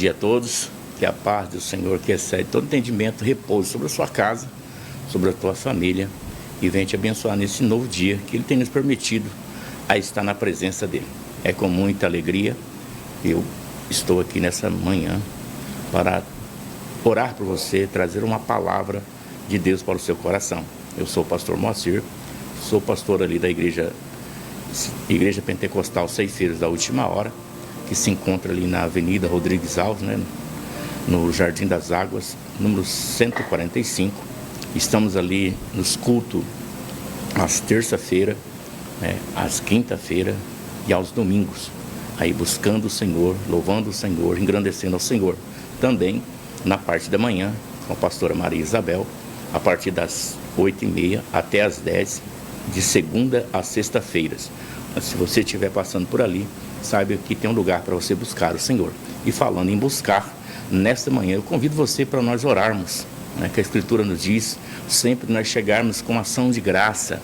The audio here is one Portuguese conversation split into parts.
dia a todos, que a paz do Senhor, que excede todo entendimento, repouse sobre a sua casa, sobre a tua família, e venha te abençoar nesse novo dia que Ele tem nos permitido a estar na presença dEle. É com muita alegria que eu estou aqui nessa manhã para orar por você, trazer uma palavra de Deus para o seu coração. Eu sou o pastor Moacir, sou pastor ali da Igreja Pentecostal Ceifeiros da Última Hora, que se encontra ali na Avenida Rodrigues Alves, no Jardim das Águas, número 145. Estamos ali nos cultos às terça-feira, às quinta-feira e aos domingos, aí buscando o Senhor, louvando o Senhor, engrandecendo ao Senhor. Também na parte da manhã, com a pastora Maria Isabel, a partir das 8h30 até as 10, de segunda a sexta-feiras. Mas se você estiver passando por ali, saiba que tem um lugar para você buscar o Senhor. E falando em buscar, nesta manhã eu convido você para nós orarmos, que a Escritura nos diz, sempre nós chegarmos com ação de graça,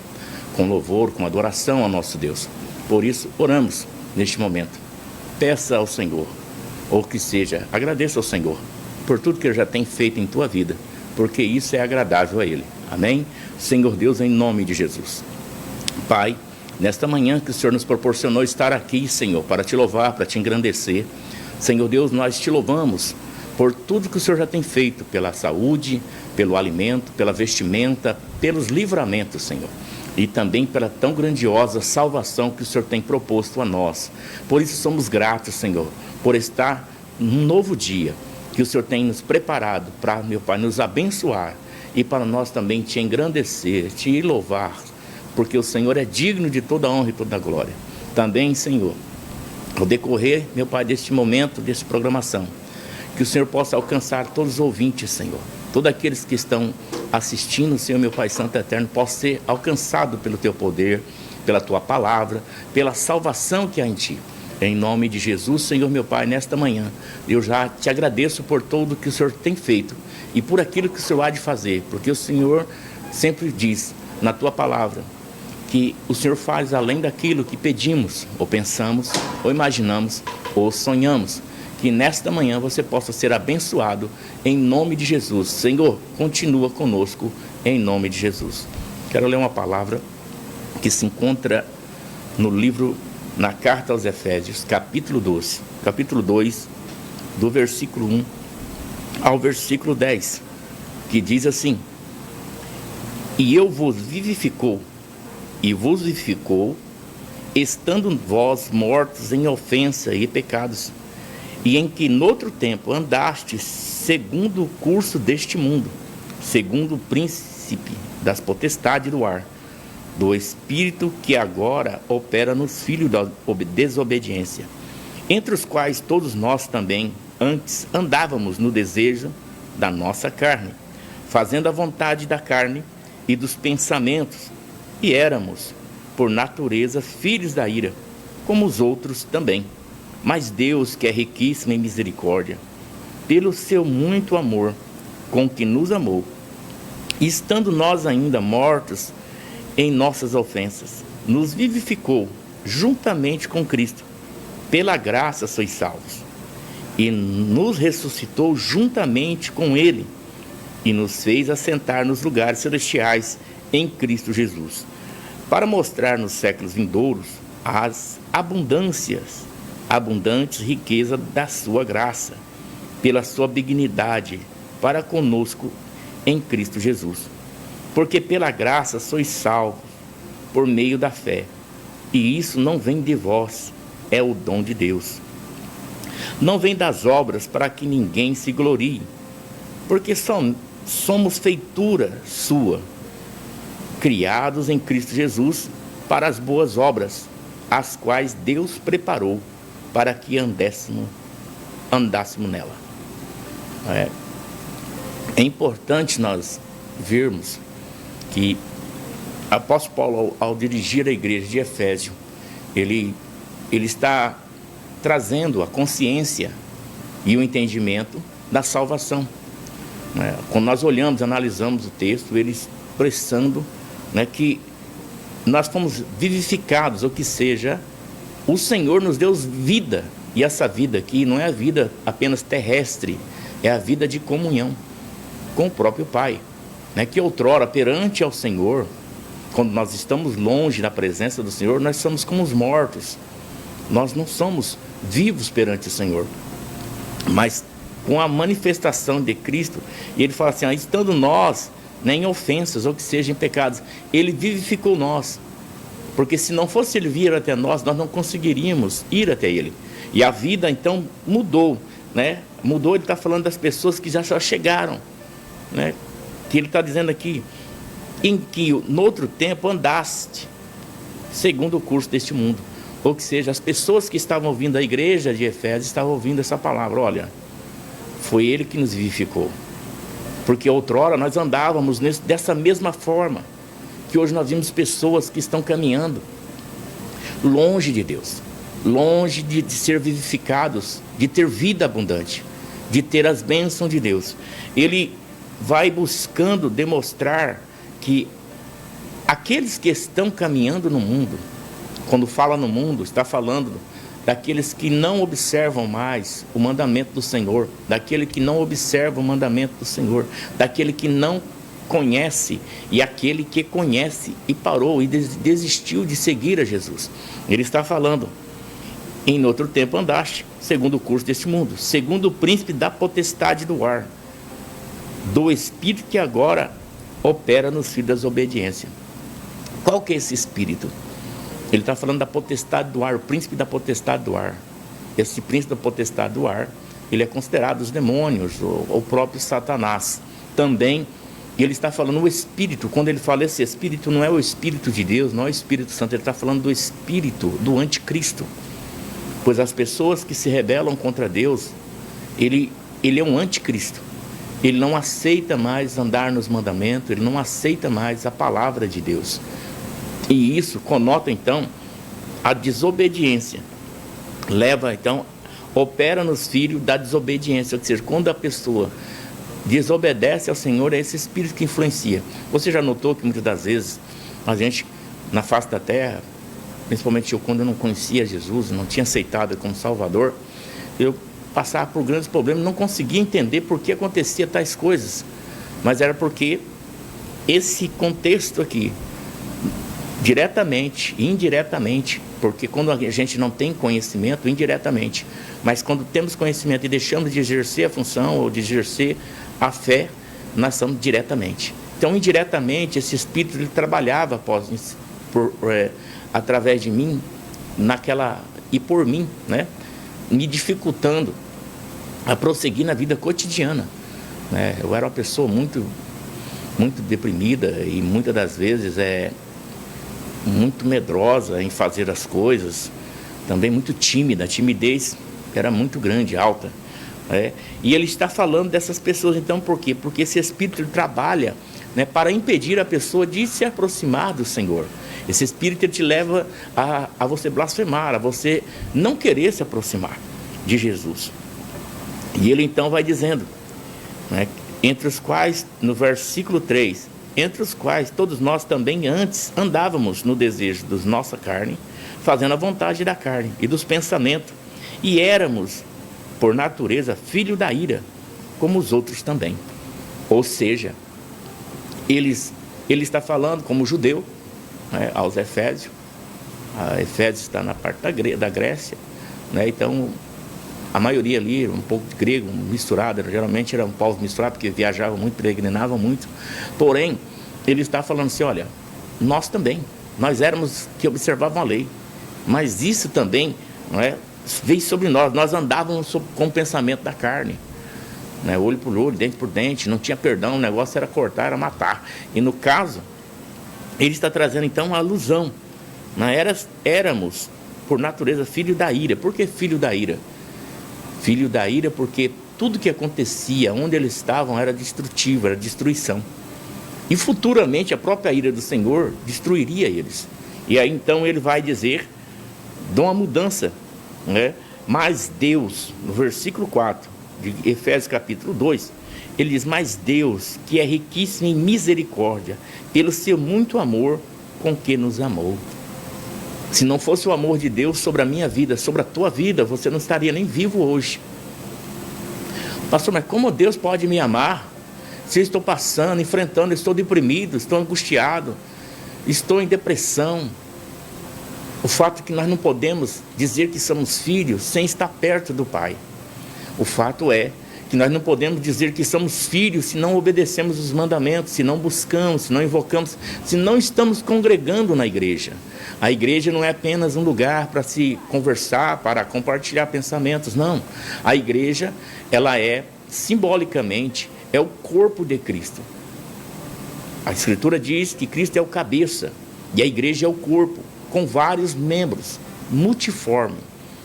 com louvor, com adoração ao nosso Deus. Por isso, oramos neste momento. Peça ao Senhor, ou que seja, agradeça ao Senhor por tudo que Ele já tem feito em tua vida, porque isso é agradável a Ele. Amém? Senhor Deus, em nome de Jesus. Pai, nesta manhã que o Senhor nos proporcionou estar aqui, Senhor, para te louvar, para te engrandecer. Senhor Deus, nós te louvamos por tudo que o Senhor já tem feito, pela saúde, pelo alimento, pela vestimenta, pelos livramentos, Senhor. E também pela tão grandiosa salvação que o Senhor tem proposto a nós. Por isso somos gratos, Senhor, por estar num novo dia que o Senhor tem nos preparado para, meu Pai, nos abençoar e para nós também te engrandecer, te louvar, porque o Senhor é digno de toda honra e toda glória. Também, Senhor, ao decorrer, meu Pai, deste momento, desta programação, que o Senhor possa alcançar todos os ouvintes, Senhor. Todos aqueles que estão assistindo, Senhor, meu Pai Santo Eterno, possa ser alcançado pelo Teu poder, pela Tua palavra, pela salvação que há em Ti. Em nome de Jesus, Senhor, meu Pai, nesta manhã, eu já te agradeço por tudo que o Senhor tem feito e por aquilo que o Senhor há de fazer, porque o Senhor sempre diz na Tua palavra que o Senhor faz além daquilo que pedimos, ou pensamos, ou imaginamos, ou sonhamos. Que nesta manhã você possa ser abençoado em nome de Jesus. Senhor, continua conosco em nome de Jesus. Quero ler uma palavra que se encontra no livro, na carta aos Efésios, capítulo 2, do versículo 1 ao versículo 10, que diz assim: E eu vos vivificou, estando vós mortos em ofensa e pecados, e em que noutro tempo andastes segundo o curso deste mundo, segundo o príncipe das potestades do ar, do espírito que agora opera nos filhos da desobediência, entre os quais todos nós também antes andávamos no desejo da nossa carne, fazendo a vontade da carne e dos pensamentos, e éramos, por natureza, filhos da ira, como os outros também. Mas Deus, que é riquíssimo em misericórdia, pelo seu muito amor com que nos amou, estando nós ainda mortos em nossas ofensas, nos vivificou juntamente com Cristo. Pela graça sois salvos. E nos ressuscitou juntamente com Ele, e nos fez assentar nos lugares celestiais em Cristo Jesus, para mostrar nos séculos vindouros as abundantes riquezas da sua graça, pela sua benignidade para conosco em Cristo Jesus. Porque pela graça sois salvos por meio da fé, e isso não vem de vós, é o dom de Deus. Não vem das obras para que ninguém se glorie, porque somos feitura sua, criados em Cristo Jesus para as boas obras, as quais Deus preparou para que andássemos nela. É importante nós vermos que o apóstolo Paulo, ao dirigir a igreja de Efésio, ele está trazendo a consciência e o entendimento da salvação. Quando nós olhamos, analisamos o texto, ele expressando que nós fomos vivificados, ou que seja, o Senhor nos deu vida E essa vida aqui não é a vida apenas terrestre, é a vida de comunhão com o próprio Pai, né? Que outrora, perante ao Senhor, quando nós estamos longe da presença do Senhor, nós somos como os mortos. Nós não somos vivos perante o Senhor. Mas com a manifestação de Cristo, ele fala assim, estando nós, né, em ofensas ou que seja em pecados, ele vivificou nós. Porque se não fosse ele vir até nós, nós não conseguiríamos ir até ele. E a vida então mudou, né? Mudou, ele está falando das pessoas que já chegaram, né? Que ele está dizendo aqui, em que no outro tempo andaste, segundo o curso deste mundo. Ou que seja, as pessoas que estavam ouvindo a igreja de Efésios estavam ouvindo essa palavra. Olha, foi ele que nos vivificou. Porque outrora nós andávamos dessa mesma forma, que hoje nós vimos pessoas que estão caminhando longe de Deus, longe de ser vivificados, de ter vida abundante, de ter as bênçãos de Deus. Ele vai buscando demonstrar que aqueles que estão caminhando no mundo, quando fala no mundo, está falando daqueles que não observam mais o mandamento do Senhor, daquele que não observa o mandamento do Senhor, daquele que não conhece e aquele que conhece e parou e desistiu de seguir a Jesus. Ele está falando, em outro tempo andaste, segundo o curso deste mundo, segundo o príncipe da potestade do ar, do espírito que agora opera nos filhos da desobediência. Qual que é esse espírito? Ele está falando da potestade do ar, o príncipe da potestade do ar. Esse príncipe da potestade do ar, ele é considerado os demônios, o próprio Satanás. Também, ele está falando o espírito. Quando ele fala esse espírito, não é o espírito de Deus, não é o Espírito Santo. Ele está falando do espírito do anticristo. Pois as pessoas que se rebelam contra Deus, ele é um anticristo. Ele não aceita mais andar nos mandamentos, ele não aceita mais a palavra de Deus. E isso conota então a desobediência. Leva então, opera nos filhos da desobediência. Ou seja, quando a pessoa desobedece ao Senhor, é esse espírito que influencia. Você já notou que muitas das vezes a gente, na face da terra, principalmente eu, quando eu não conhecia Jesus, não tinha aceitado como Salvador, eu passava por grandes problemas, não conseguia entender por que acontecia tais coisas. Mas era porque esse contexto aqui, diretamente e indiretamente, porque quando a gente não tem conhecimento, indiretamente, mas quando temos conhecimento e deixamos de exercer a função ou de exercer a fé, nós somos diretamente. Então, indiretamente, esse espírito ele trabalhava através de mim, e por mim, né, me dificultando a prosseguir na vida cotidiana, né? Eu era uma pessoa muito deprimida e muitas das vezes muito medrosa em fazer as coisas, também muito tímida, a timidez era muito grande, alta, né? E ele está falando dessas pessoas então, por quê? Porque esse espírito ele trabalha, né, para impedir a pessoa de se aproximar do Senhor. Esse espírito ele te leva a você blasfemar, a você não querer se aproximar de Jesus. E ele então vai dizendo, né, entre os quais, no versículo 3, entre os quais todos nós também antes andávamos no desejo da nossa carne, fazendo a vontade da carne e dos pensamentos, e éramos, por natureza, filho da ira, como os outros também. Ou seja, ele está falando como judeu, né, aos Efésios. A Efésios está na parte da Grécia, né, então a maioria ali, um pouco de grego, misturado, geralmente era um povo misturado, porque viajavam muito, peregrinavam muito. Porém, ele está falando assim, olha, nós também, nós éramos que observavam a lei, mas isso também, não é, veio sobre nós andávamos com o pensamento da carne, né, olho por olho, dente por dente, não tinha perdão, o negócio era cortar, era matar. E no caso, ele está trazendo então uma alusão, né, éramos, por natureza, filho da ira. Por que filho da ira? Filho da ira porque tudo que acontecia onde eles estavam era destrutivo, era destruição. E futuramente a própria ira do Senhor destruiria eles. E aí então ele vai dizer, de uma mudança, né? Mas Deus, no versículo 4 de Efésios capítulo 2, ele diz, mas Deus, que é riquíssimo em misericórdia, pelo seu muito amor com que nos amou. Se não fosse o amor de Deus sobre a minha vida, sobre a tua vida, você não estaria nem vivo hoje. Pastor, mas como Deus pode me amar se eu estou passando, enfrentando, estou deprimido, estou angustiado, estou em depressão? O fato é que nós não podemos dizer que somos filhos sem estar perto do Pai. O fato é que nós não podemos dizer que somos filhos se não obedecemos os mandamentos, se não buscamos, se não invocamos, se não estamos congregando na igreja. A igreja não é apenas um lugar para se conversar, para compartilhar pensamentos, não. A igreja, ela é, simbolicamente, é o corpo de Cristo. A Escritura diz que Cristo é o cabeça e a igreja é o corpo, com vários membros, multiforme,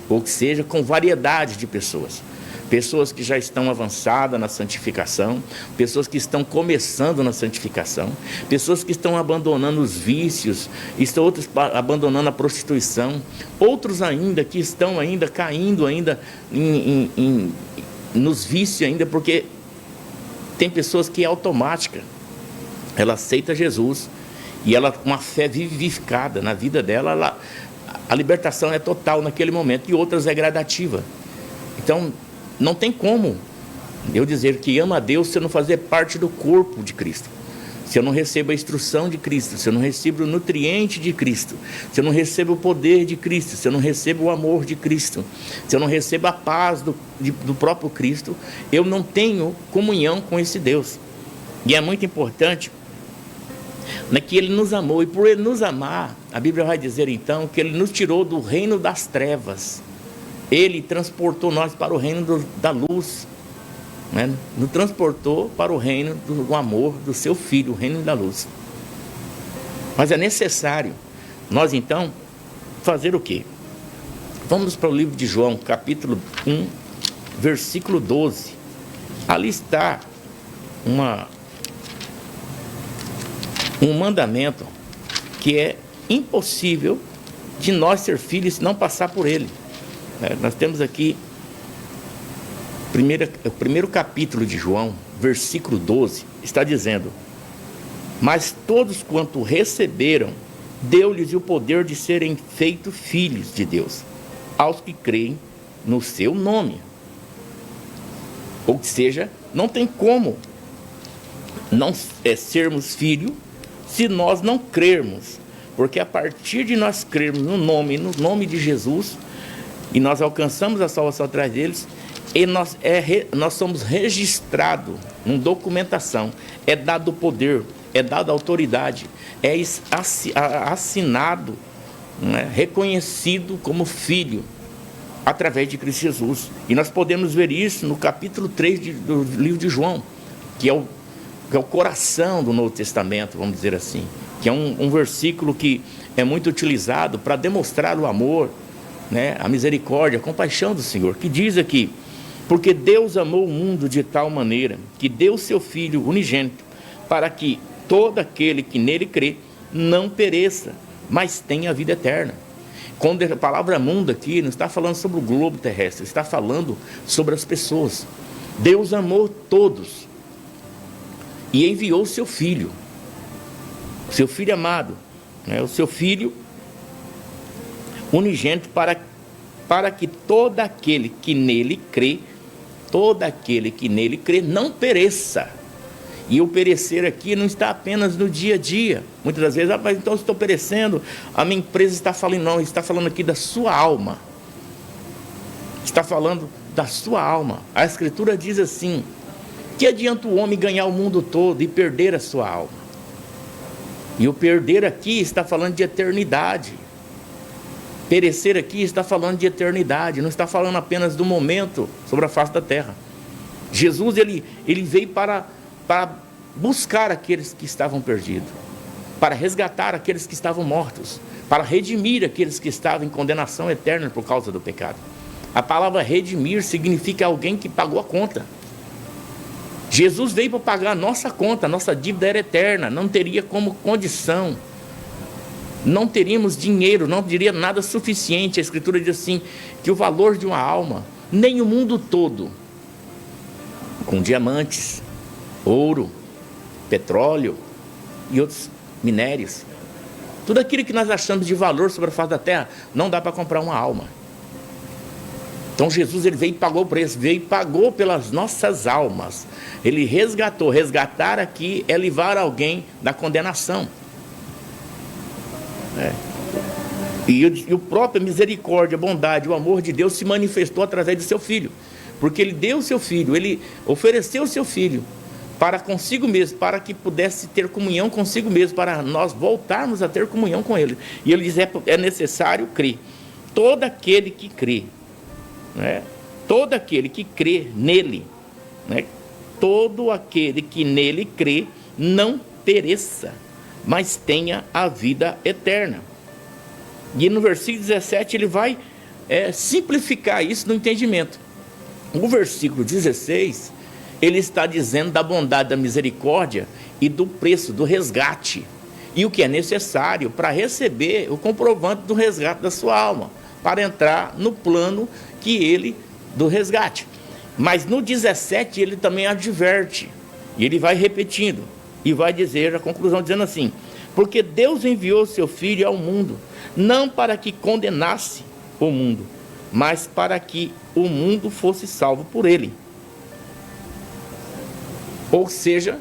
ou seja, com variedade de pessoas. Pessoas que já estão avançadas na santificação, pessoas que estão começando na santificação, pessoas que estão abandonando os vícios, outros abandonando a prostituição, outros ainda que estão ainda caindo ainda nos vícios ainda, porque tem pessoas que é automática, ela aceita Jesus e ela com uma fé vivificada na vida dela, a libertação é total naquele momento, e outras é gradativa. Então não tem como eu dizer que ama a Deus se eu não fazer parte do corpo de Cristo, se eu não recebo a instrução de Cristo, se eu não recebo o nutriente de Cristo, se eu não recebo o poder de Cristo, se eu não recebo o amor de Cristo, se eu não recebo a paz do próprio Cristo, eu não tenho comunhão com esse Deus. E é muito importante, né, que Ele nos amou, e por Ele nos amar, a Bíblia vai dizer então que Ele nos tirou do reino das trevas. Ele transportou nós para o reino da luz, né? Nos transportou para o reino do amor do seu Filho, o reino da luz. Mas é necessário nós então fazer o quê? Vamos para o livro de João, capítulo 1, versículo 12. Ali está um mandamento que é impossível de nós ser filhos se não passar por ele. Nós temos aqui o primeiro capítulo de João, versículo 12, está dizendo: mas todos quanto receberam, deu-lhes o poder de serem feitos filhos de Deus, aos que creem no seu nome. Ou seja, não tem como não sermos filhos se nós não crermos, porque a partir de nós crermos no nome de Jesus, e nós alcançamos a salvação atrás deles, e nós somos registrados em documentação, é dado o poder, é dado a autoridade, é assinado, né, reconhecido como filho, através de Cristo Jesus. E nós podemos ver isso no capítulo 3 do livro de João, que é o coração do Novo Testamento, vamos dizer assim, que é um versículo que é muito utilizado para demonstrar o amor, né, a misericórdia, a compaixão do Senhor, que diz aqui: porque Deus amou o mundo de tal maneira que deu seu Filho unigênito, para que todo aquele que nele crê não pereça, mas tenha a vida eterna. Quando a palavra mundo aqui não está falando sobre o globo terrestre, está falando sobre as pessoas. Deus amou todos e enviou o seu Filho amado, né, o seu Filho unigênito, para que todo aquele que nele crê não pereça. E o perecer aqui não está apenas no dia a dia. Muitas das vezes, mas então eu estou perecendo, a minha empresa está falando. Não, está falando aqui da sua alma. Está falando da sua alma. A Escritura diz assim: que adianta o homem ganhar o mundo todo e perder a sua alma? E o perder aqui está falando de eternidade. Perecer aqui está falando de eternidade, não está falando apenas do momento sobre a face da terra. Jesus ele veio para buscar aqueles que estavam perdidos, para resgatar aqueles que estavam mortos, para redimir aqueles que estavam em condenação eterna por causa do pecado. A palavra redimir significa alguém que pagou a conta. Jesus veio para pagar a nossa conta, a nossa dívida era eterna, não teria como condição. Não teríamos dinheiro, não teria nada suficiente. A Escritura diz assim, que o valor de uma alma, nem o mundo todo, com diamantes, ouro, petróleo e outros minérios, Tudo aquilo que nós achamos de valor sobre a face da terra, não dá para comprar uma alma. Então Jesus, ele veio e pagou o preço, veio e pagou pelas nossas almas. Ele resgatou. Resgatar aqui é livrar alguém da condenação. E o próprio misericórdia, a bondade, o amor de Deus se manifestou através do seu Filho. Porque ele deu o seu Filho, ele ofereceu o seu Filho para consigo mesmo, para que pudesse ter comunhão consigo mesmo, para nós voltarmos a ter comunhão com ele. E ele diz, é necessário crer. Todo aquele que crê, todo aquele que crê nele, todo aquele que nele crê, não pereça, mas tenha a vida eterna. E no versículo 17 ele vai simplificar isso no entendimento. O versículo 16, ele está dizendo da bondade, da misericórdia e do preço, do resgate. E o que é necessário para receber o comprovante do resgate da sua alma, para entrar no plano do resgate. Mas no 17 ele também adverte, e ele vai repetindo, e vai dizer a conclusão, dizendo assim: porque Deus enviou seu Filho ao mundo, não para que condenasse o mundo, mas para que o mundo fosse salvo por ele. Ou seja,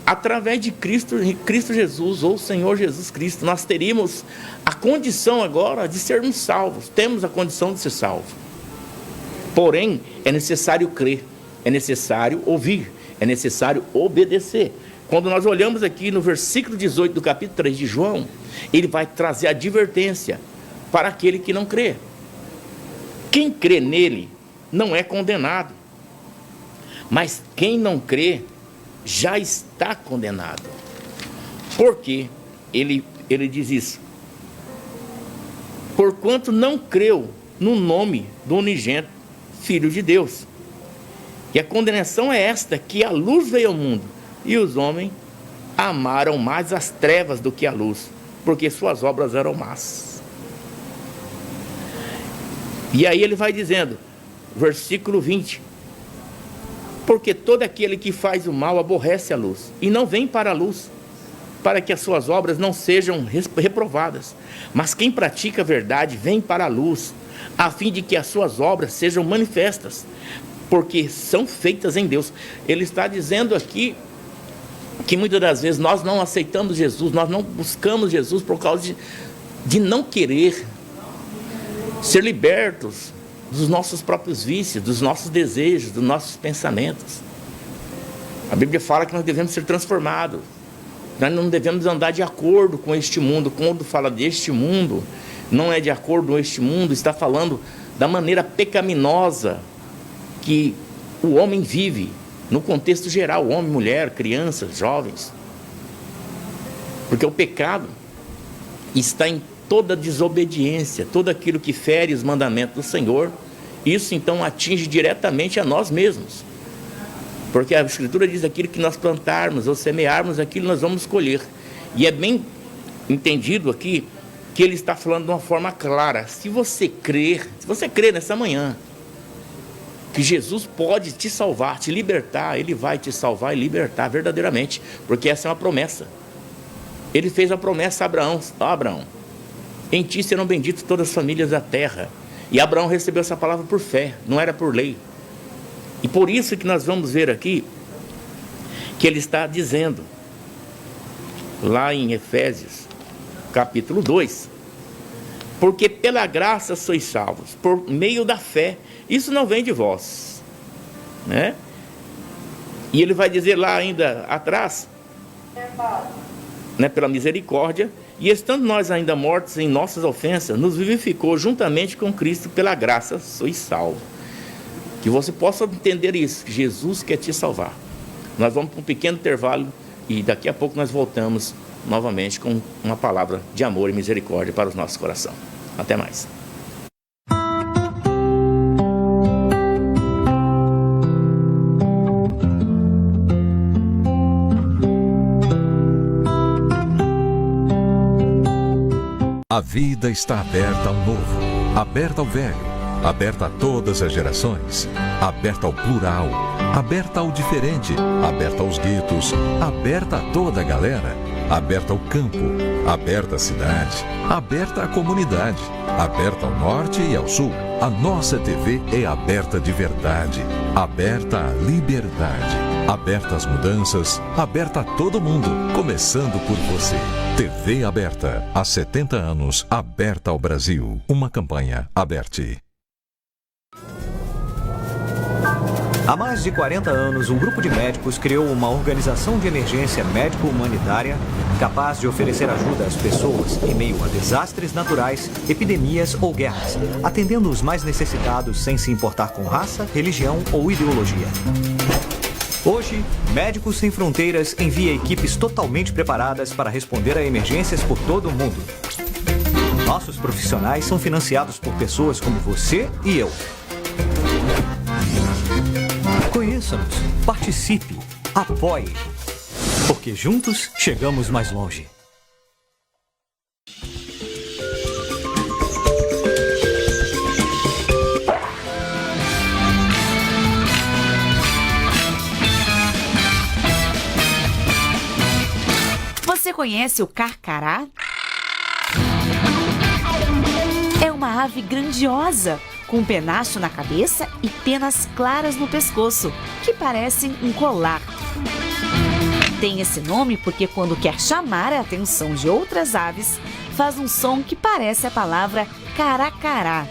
através de Cristo Jesus, ou Senhor Jesus Cristo, nós teríamos a condição agora de sermos salvos. Temos a condição de ser salvos. Porém, é necessário crer, é necessário ouvir, é necessário obedecer. Quando nós olhamos aqui no versículo 18 do capítulo 3 de João, ele vai trazer advertência para aquele que não crê. Quem crê nele não é condenado, mas quem não crê já está condenado. Por quê? Ele diz isso: porquanto não creu no nome do unigênito Filho de Deus. E a condenação é esta, que a luz veio ao mundo, e os homens amaram mais as trevas do que a luz, porque suas obras eram más. E aí ele vai dizendo, versículo 20: porque todo aquele que faz o mal aborrece a luz, e não vem para a luz, para que as suas obras não sejam reprovadas. Mas quem pratica a verdade vem para a luz, a fim de que as suas obras sejam manifestas, porque são feitas em Deus. Ele está dizendo aqui que muitas das vezes nós não aceitamos Jesus, nós não buscamos Jesus por causa de não querer ser libertos dos nossos próprios vícios, dos nossos desejos, dos nossos pensamentos. A Bíblia fala que nós devemos ser transformados. Nós não devemos andar de acordo com este mundo. Quando fala deste mundo, não é de acordo com este mundo, está falando da maneira pecaminosa que o homem vive, no contexto geral, homem, mulher, crianças, jovens. Porque o pecado está em toda desobediência, tudo aquilo que fere os mandamentos do Senhor. Isso então atinge diretamente a nós mesmos, porque a Escritura diz: aquilo que nós plantarmos ou semearmos, aquilo nós vamos colher. E é bem entendido aqui que ele está falando de uma forma clara. Se você crer nessa manhã que Jesus pode te salvar, te libertar, ele vai te salvar e libertar verdadeiramente, porque essa é uma promessa. Ele fez a promessa a Abraão: Abraão, em ti serão benditas todas as famílias da terra. E Abraão recebeu essa palavra por fé, não era por lei. E por isso que nós vamos ver aqui que ele está dizendo lá em Efésios capítulo 2: porque pela graça sois salvos, por meio da fé. Isso não vem de vós, né? E ele vai dizer lá ainda atrás, né, pela misericórdia, e estando nós ainda mortos em nossas ofensas, nos vivificou juntamente com Cristo, pela graça sois salvos. Que você possa entender isso, que Jesus quer te salvar. Nós vamos para um pequeno intervalo e daqui a pouco nós voltamos novamente com uma palavra de amor e misericórdia para os nossos corações. Até mais. A vida está aberta ao novo, aberta ao velho, aberta a todas as gerações, aberta ao plural, aberta ao diferente, aberta aos guetos, aberta a toda a galera, aberta ao campo, aberta à cidade, aberta à comunidade, aberta ao norte e ao sul. A nossa TV é aberta de verdade, aberta à liberdade, aberta às mudanças, aberta a todo mundo, começando por você. TV aberta, há 70 anos, aberta ao Brasil. Uma campanha Aberte. Há mais de 40 anos, um grupo de médicos criou uma organização de emergência médico-humanitária capaz de oferecer ajuda às pessoas em meio a desastres naturais, epidemias ou guerras, atendendo os mais necessitados sem se importar com raça, religião ou ideologia. Hoje, Médicos Sem Fronteiras envia equipes totalmente preparadas para responder a emergências por todo o mundo. Nossos profissionais são financiados por pessoas como você e eu. Conheça-nos, participe, apoie, porque juntos chegamos mais longe. Você conhece o carcará? É uma ave grandiosa, com um penacho na cabeça e penas claras no pescoço, que parecem um colar. Tem esse nome porque quando quer chamar a atenção de outras aves, faz um som que parece a palavra caracará.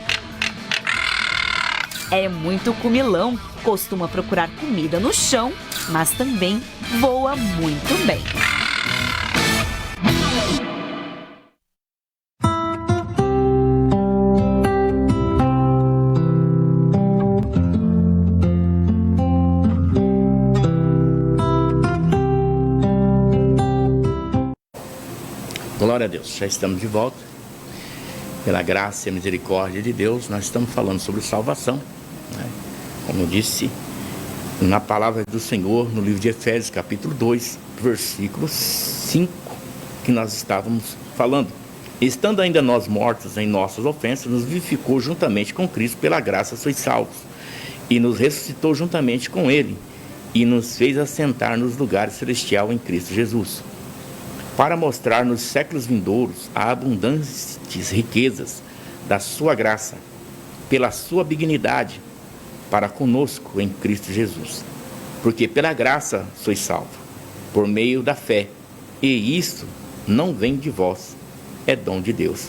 É muito comilão, costuma procurar comida no chão, mas também voa muito bem. Glória a Deus, já estamos de volta. Pela graça e misericórdia de Deus, nós estamos falando sobre salvação, né? Como eu disse, na palavra do Senhor, no livro de Efésios, capítulo 2, versículo 5, que nós estávamos falando. Estando ainda nós mortos em nossas ofensas, nos vivificou juntamente com Cristo, pela graça sois salvos, e nos ressuscitou juntamente com Ele, e nos fez assentar nos lugares celestiais em Cristo Jesus, para mostrar nos séculos vindouros a abundantes riquezas da sua graça, pela sua benignidade, para conosco em Cristo Jesus. Porque pela graça sois salvos, por meio da fé, e isto não vem de vós, é dom de Deus.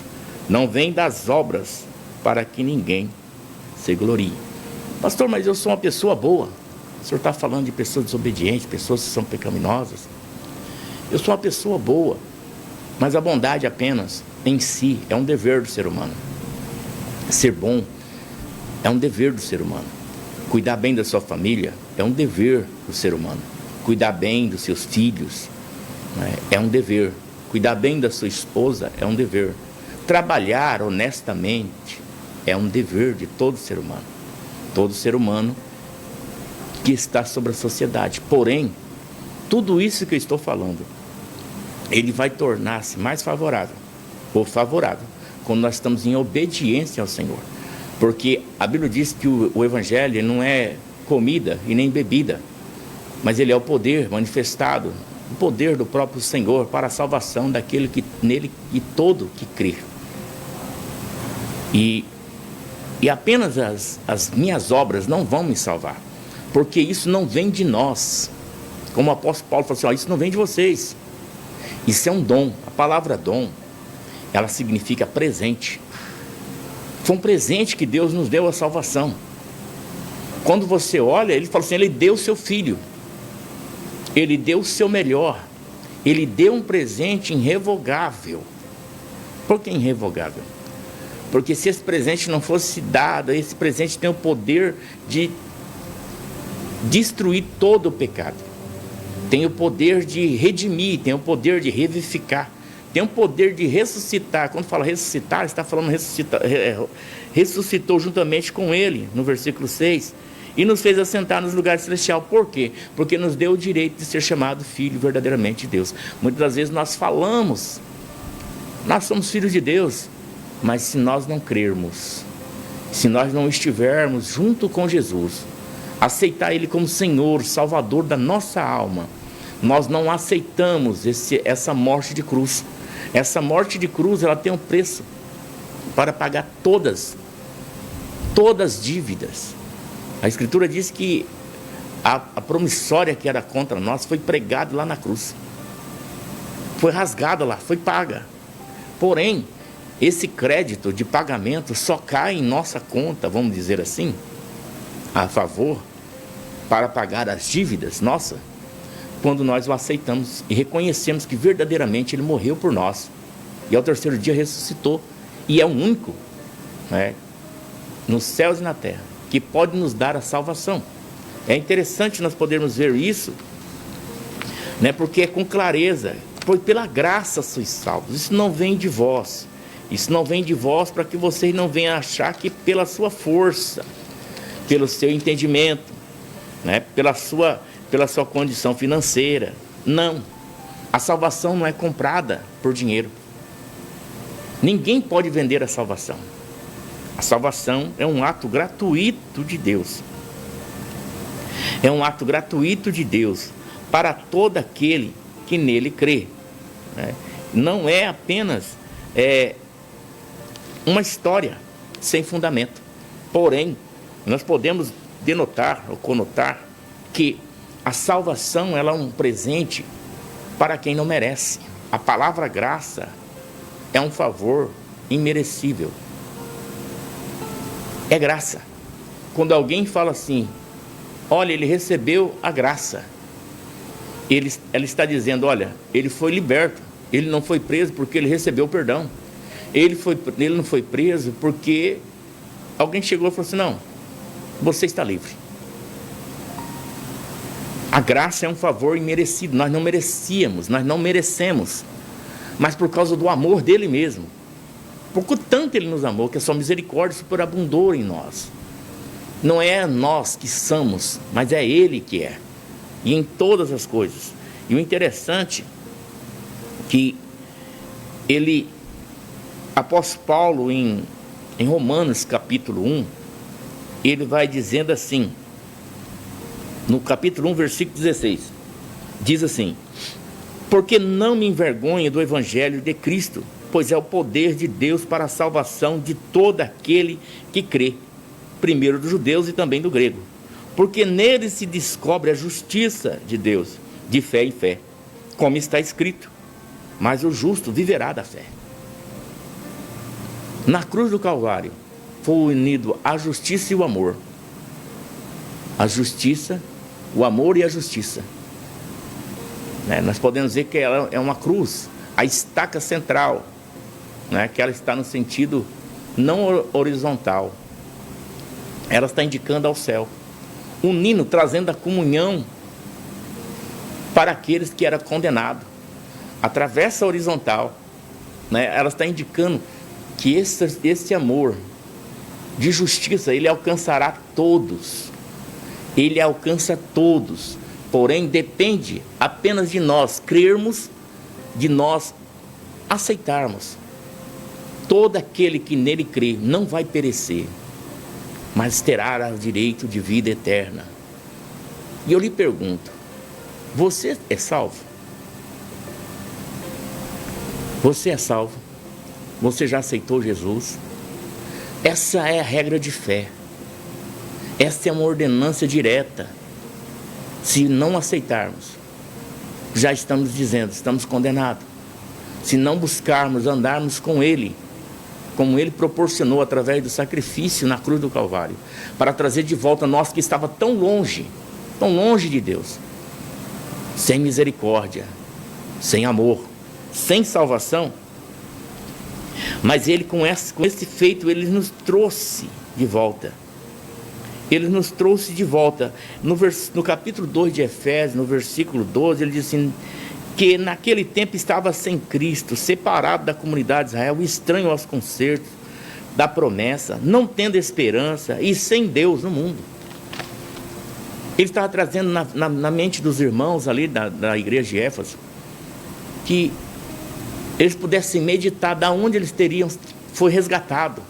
Não vem das obras, para que ninguém se glorie. Pastor, mas eu sou uma pessoa boa. O senhor está falando de pessoas desobedientes, pessoas que são pecaminosas. Eu sou uma pessoa boa, mas a bondade apenas em si é um dever do ser humano. Ser bom é um dever do ser humano. Cuidar bem da sua família é um dever do ser humano. Cuidar bem dos seus filhos, né, é um dever. Cuidar bem da sua esposa é um dever. Trabalhar honestamente é um dever de todo ser humano. Todo ser humano que está sobre a sociedade. Porém, tudo isso que eu estou falando, ele vai tornar-se mais favorável, ou favorável, quando nós estamos em obediência ao Senhor. Porque a Bíblia diz que o Evangelho não é comida e nem bebida, mas ele é o poder manifestado, o poder do próprio Senhor para a salvação daquele que nele e todo que crê. E apenas as minhas obras não vão me salvar, porque isso não vem de nós. Como o apóstolo Paulo falou assim, isso não vem de vocês. Isso é um dom. A palavra dom, ela significa presente. Foi um presente que Deus nos deu, a salvação. Quando você olha, ele fala assim, ele deu o seu filho. Ele deu o seu melhor. Ele deu um presente irrevogável. Por que irrevogável? Porque se esse presente não fosse dado, esse presente tem o poder de destruir todo o pecado. Tem o poder de redimir, tem o poder de revivificar, tem o poder de ressuscitar. Quando fala ressuscitar, está falando ressuscitou juntamente com ele, no versículo 6, e nos fez assentar nos lugares celestiais. Por quê? Porque nos deu o direito de ser chamado filho verdadeiramente de Deus. Muitas das vezes nós falamos, nós somos filhos de Deus, mas se nós não crermos, se nós não estivermos junto com Jesus, aceitar Ele como Senhor, Salvador da nossa alma, nós não aceitamos essa morte de cruz. Essa morte de cruz, ela tem um preço para pagar todas as dívidas. A Escritura diz que a promissória que era contra nós foi pregada lá na cruz. Foi rasgada lá, foi paga. Porém, esse crédito de pagamento só cai em nossa conta, vamos dizer assim, a favor, para pagar as dívidas nossas, quando nós o aceitamos e reconhecemos que verdadeiramente Ele morreu por nós e ao terceiro dia ressuscitou, e é o único, né, nos céus e na terra, que pode nos dar a salvação. É interessante nós podermos ver isso, né, porque é com clareza, pois pela graça sois salvos. Isso não vem de vós, isso não vem de vós para que vocês não venham achar que pela sua força, pelo seu entendimento, né, pela sua condição financeira. Não, a salvação não é comprada por dinheiro. Ninguém pode vender a salvação. A salvação é um ato gratuito de Deus. É um ato gratuito de Deus para todo aquele que nele crê, né? Não é apenas uma história sem fundamento. Porém, nós podemos denotar ou conotar que a salvação, ela é um presente para quem não merece. A palavra graça é um favor imerecível. É graça. Quando alguém fala assim, olha, ele recebeu a graça, ela está dizendo, olha, ele foi liberto, ele não foi preso porque ele recebeu o perdão. Ele não foi preso porque alguém chegou e falou assim, não, você está livre. A graça é um favor imerecido, nós não merecíamos, nós não merecemos, mas por causa do amor dele mesmo, porque tanto ele nos amou, que a sua misericórdia superabundou em nós. Não é nós que somos, mas é ele que é, e em todas as coisas. E o interessante que apóstolo Paulo em Romanos capítulo 1, ele vai dizendo assim, no capítulo 1, versículo 16, diz assim, porque não me envergonho do evangelho de Cristo, pois é o poder de Deus para a salvação de todo aquele que crê, primeiro dos judeus e também do grego, porque nele se descobre a justiça de Deus, de fé em fé, como está escrito, mas o justo viverá da fé. Na cruz do Calvário foi unido a justiça e o amor. A justiça, o amor e a justiça. Né? Nós podemos dizer que ela é uma cruz, a estaca central, né? Que ela está no sentido não horizontal. Ela está indicando ao céu, unindo, trazendo a comunhão para aqueles que eram condenados. Atravessa a horizontal, né? Ela está indicando que esse amor de justiça, ele alcançará todos. Ele alcança todos. Porém, depende apenas de nós crermos, de nós aceitarmos. Todo aquele que nele crê não vai perecer, mas terá o direito de vida eterna. E eu lhe pergunto, você é salvo? Você é salvo? Você já aceitou Jesus? Essa é a regra de fé. Essa é uma ordenança direta. Se não aceitarmos, já estamos dizendo, estamos condenados. Se não buscarmos, andarmos com Ele, como Ele proporcionou através do sacrifício na cruz do Calvário, para trazer de volta nós que estava tão longe de Deus, sem misericórdia, sem amor, sem salvação. Mas Ele, com esse feito, Ele nos trouxe de volta. Ele nos trouxe de volta. No capítulo 2 de Efésios, no versículo 12, ele diz assim, que naquele tempo estava sem Cristo, separado da comunidade de Israel, estranho aos concertos da promessa, não tendo esperança e sem Deus no mundo. Ele estava trazendo na mente dos irmãos ali da igreja de Éfeso, que eles pudessem meditar da onde eles foi resgatado,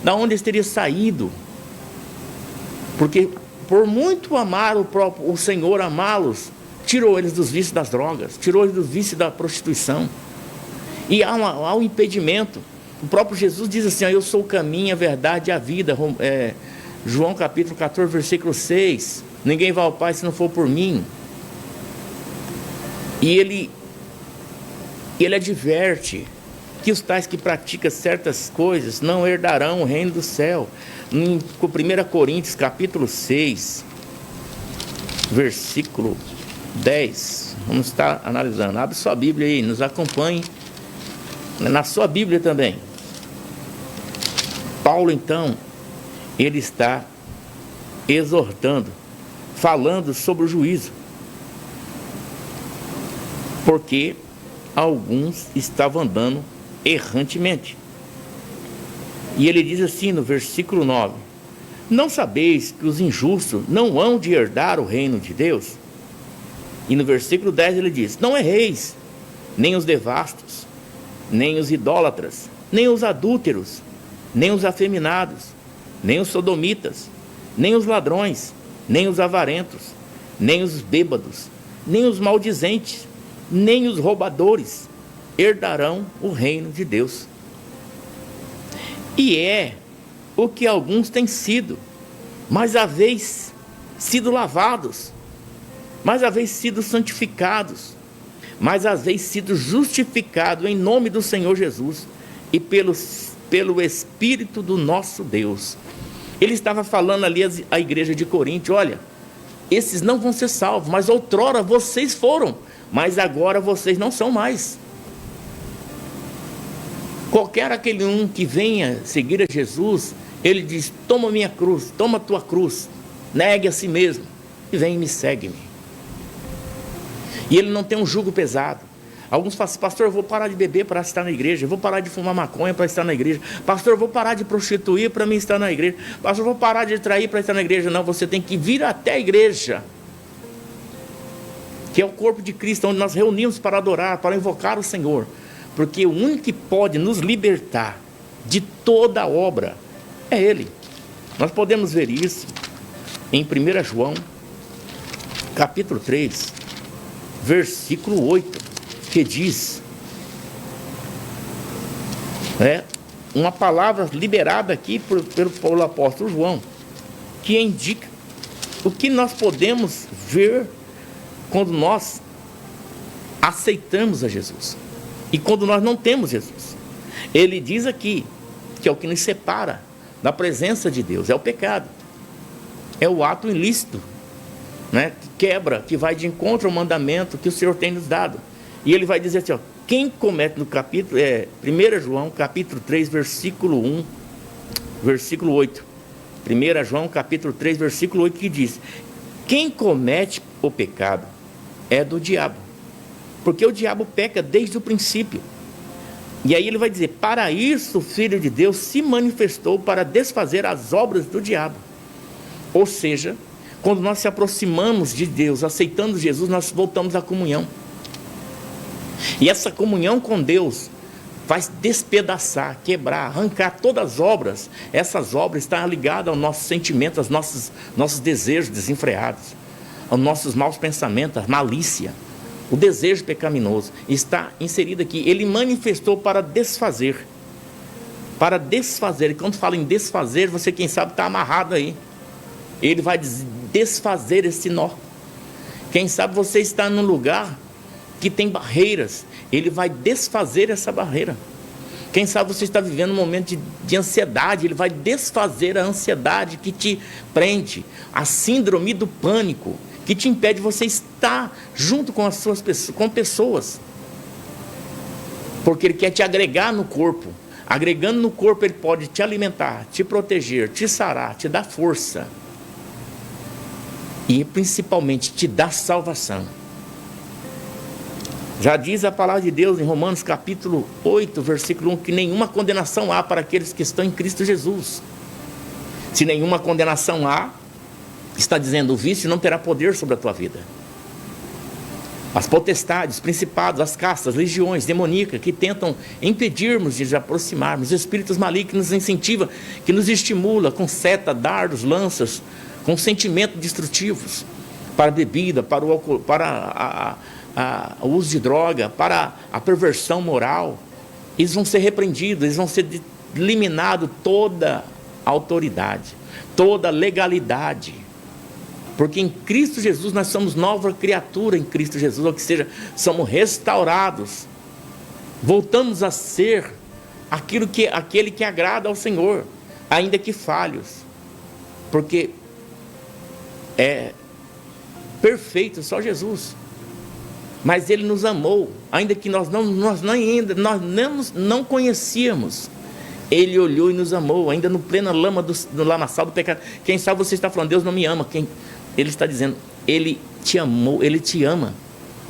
da onde eles teriam saído. Porque por muito amar o Senhor, amá-los, tirou eles dos vícios das drogas, tirou eles dos vícios da prostituição. E há um impedimento. O próprio Jesus diz assim, eu sou o caminho, a verdade e a vida. João capítulo 14, versículo 6. Ninguém vai ao Pai se não for por mim. E ele adverte que os tais que praticam certas coisas não herdarão o reino do céu. Em 1 Coríntios capítulo 6, versículo 10. Vamos estar analisando. Abre sua Bíblia aí, nos acompanhe na sua Bíblia também. Paulo, então, ele está exortando, falando sobre o juízo, porque alguns estavam andando errantemente. E ele diz assim no versículo 9: não sabeis que os injustos não hão de herdar o reino de Deus? E no versículo 10 ele diz: não erreis, nem os devassos, nem os idólatras, nem os adúlteros, nem os afeminados, nem os sodomitas, nem os ladrões, nem os avarentos, nem os bêbados, nem os maldizentes, nem os roubadores herdarão o reino de Deus. E é o que alguns têm sido, mas haveis sido lavados, mas haveis sido santificados, mas haveis sido justificados em nome do Senhor Jesus e pelo Espírito do nosso Deus. Ele estava falando ali à igreja de Corinto: olha, esses não vão ser salvos, mas outrora vocês foram, mas agora vocês não são mais. Qualquer aquele um que venha seguir a Jesus, ele diz: toma minha cruz, toma tua cruz, negue a si mesmo e vem e me segue-me. E ele não tem um jugo pesado. Alguns falam assim: pastor, eu vou parar de beber para estar na igreja, eu vou parar de fumar maconha para estar na igreja, pastor, eu vou parar de prostituir para mim estar na igreja, pastor, eu vou parar de trair para estar na igreja. Não, você tem que vir até a igreja, que é o corpo de Cristo, onde nós reunimos para adorar, para invocar o Senhor, porque o único que pode nos libertar de toda obra é Ele. Nós podemos ver isso em 1 João capítulo 3, versículo 8, que diz, uma palavra liberada aqui pelo apóstolo João, que indica o que nós podemos ver quando nós aceitamos a Jesus e quando nós não temos Jesus. Ele diz aqui que é o que nos separa da presença de Deus, é o pecado, é o ato ilícito, que quebra, que vai de encontro ao mandamento que o Senhor tem nos dado. E ele vai dizer assim, quem comete, no capítulo, 1 João capítulo 3, versículo 1, versículo 8, 1 João capítulo 3, versículo 8, que diz: quem comete o pecado é do diabo, porque o diabo peca desde o princípio. E aí ele vai dizer: para isso o Filho de Deus se manifestou, para desfazer as obras do diabo. Ou seja, quando nós se aproximamos de Deus, aceitando Jesus, nós voltamos à comunhão. E essa comunhão com Deus faz despedaçar, quebrar, arrancar todas as obras. Essas obras estão ligadas aos nossos sentimentos, aos nossos desejos desenfreados, aos nossos maus pensamentos, a malícia, o desejo pecaminoso. Está inserido aqui. Ele manifestou para desfazer. Para desfazer. E quando fala em desfazer, você, quem sabe, está amarrado aí. Ele vai desfazer esse nó. Quem sabe você está num lugar que tem barreiras, ele vai desfazer essa barreira. Quem sabe você está vivendo um momento de ansiedade, ele vai desfazer a ansiedade que te prende, a síndrome do pânico, que te impede de você estar junto com com pessoas, porque ele quer te agregar no corpo. Agregando no corpo, ele pode te alimentar, te proteger, te sarar, te dar força e principalmente te dar salvação. Já diz a palavra de Deus em Romanos capítulo 8, versículo 1, que nenhuma condenação há para aqueles que estão em Cristo Jesus. Se nenhuma condenação há, está dizendo, o vício não terá poder sobre a tua vida. As potestades, principados, as castas, legiões demoníacas que tentam impedirmos de nos aproximarmos, os espíritos malignos que nos incentivam, que nos estimulam com seta, dardos, lanças, com sentimentos destrutivos, para a bebida, para o álcool, para o uso de droga, para a perversão moral, eles vão ser repreendidos, eles vão ser eliminados toda a autoridade, toda a legalidade. Porque em Cristo Jesus nós somos nova criatura em Cristo Jesus, ou seja, somos restaurados. Voltamos a ser aquele que agrada ao Senhor, ainda que falhos. Porque é perfeito só Jesus. Mas Ele nos amou, ainda que nós não conhecíamos. Ele olhou e nos amou, ainda no pleno do lamaçal do pecado. Quem sabe você está falando, Deus não me ama. Ele está dizendo, Ele te amou, Ele te ama.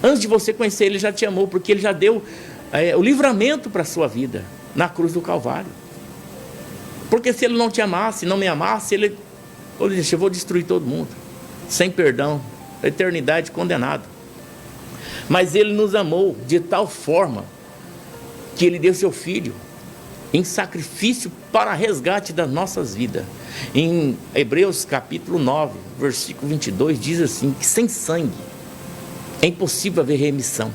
Antes de você conhecer, Ele já te amou, porque Ele já deu o livramento para a sua vida, na cruz do Calvário. Porque se Ele não te amasse, não me amasse, Ele disse, eu vou destruir todo mundo, sem perdão, a eternidade condenado. Mas Ele nos amou de tal forma, que Ele deu seu Filho, em sacrifício para resgate das nossas vidas. Em Hebreus capítulo 9, versículo 22, diz assim, que sem sangue é impossível haver remissão.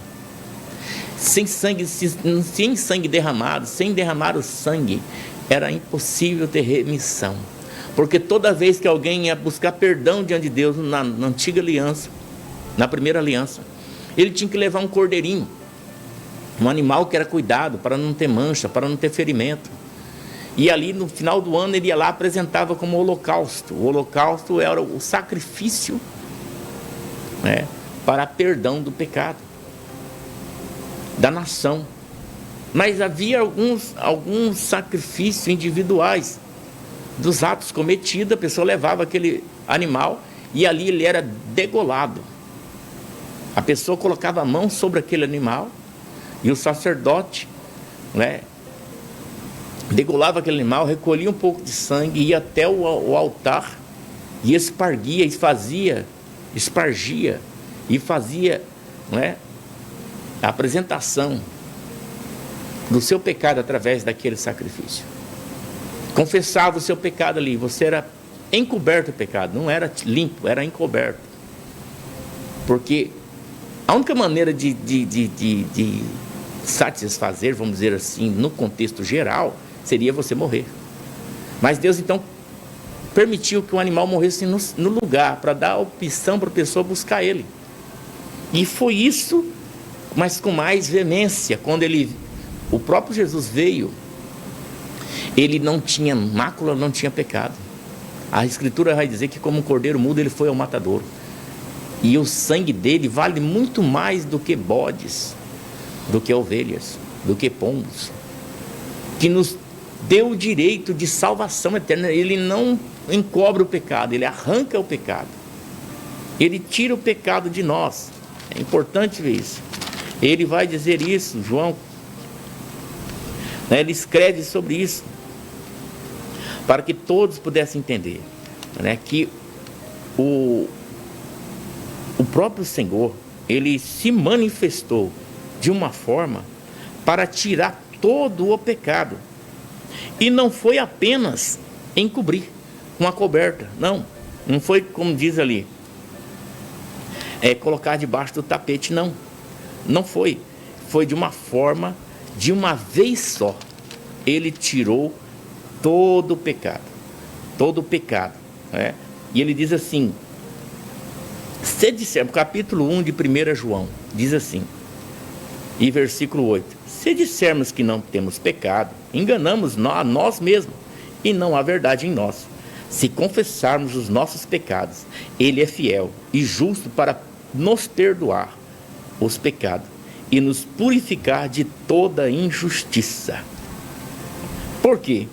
Sem sangue derramado, sem derramar o sangue, era impossível ter remissão. Porque toda vez que alguém ia buscar perdão diante de Deus, na antiga aliança, na primeira aliança, ele tinha que levar um cordeirinho, um animal que era cuidado, para não ter mancha, para não ter ferimento. E ali no final do ano ele ia lá, apresentava como holocausto. O holocausto era o sacrifício, né, para perdão do pecado da nação. Mas havia alguns sacrifícios individuais dos atos cometidos. A pessoa levava aquele animal e ali ele era degolado. A pessoa colocava a mão sobre aquele animal e o sacerdote, né, degolava aquele animal, recolhia um pouco de sangue, ia até o altar e espargia e fazia, né, a apresentação do seu pecado através daquele sacrifício. Confessava o seu pecado ali. Você era encoberto o pecado, não era limpo, era encoberto. Porque a única maneira de satisfazer, vamos dizer assim, no contexto geral, seria você morrer. Mas Deus então permitiu que o animal morresse no lugar, para dar a opção para a pessoa buscar ele. E foi isso, mas com mais veemência, quando o próprio Jesus veio, ele não tinha mácula, não tinha pecado. A Escritura vai dizer que como um cordeiro mudo ele foi ao matadouro. E o sangue dele vale muito mais do que bodes, do que ovelhas, do que pombos, que nos deu o direito de salvação eterna. Ele não encobre o pecado, ele arranca o pecado, ele tira o pecado de nós. É importante ver isso. Ele vai dizer isso, João, né, ele escreve sobre isso, para que todos pudessem entender, né, que o próprio Senhor, ele se manifestou de uma forma para tirar todo o pecado. E não foi apenas encobrir com a coberta, não foi como diz ali, colocar debaixo do tapete, não foi de uma forma, de uma vez só, ele tirou todo o pecado, né? E ele diz assim, se dissermos, capítulo 1 de 1 João, diz assim, e versículo 8, se dissermos que não temos pecado, enganamos a nós mesmos, e não há verdade em nós. Se confessarmos os nossos pecados, Ele é fiel e justo para nos perdoar os pecados e nos purificar de toda injustiça. Por quê?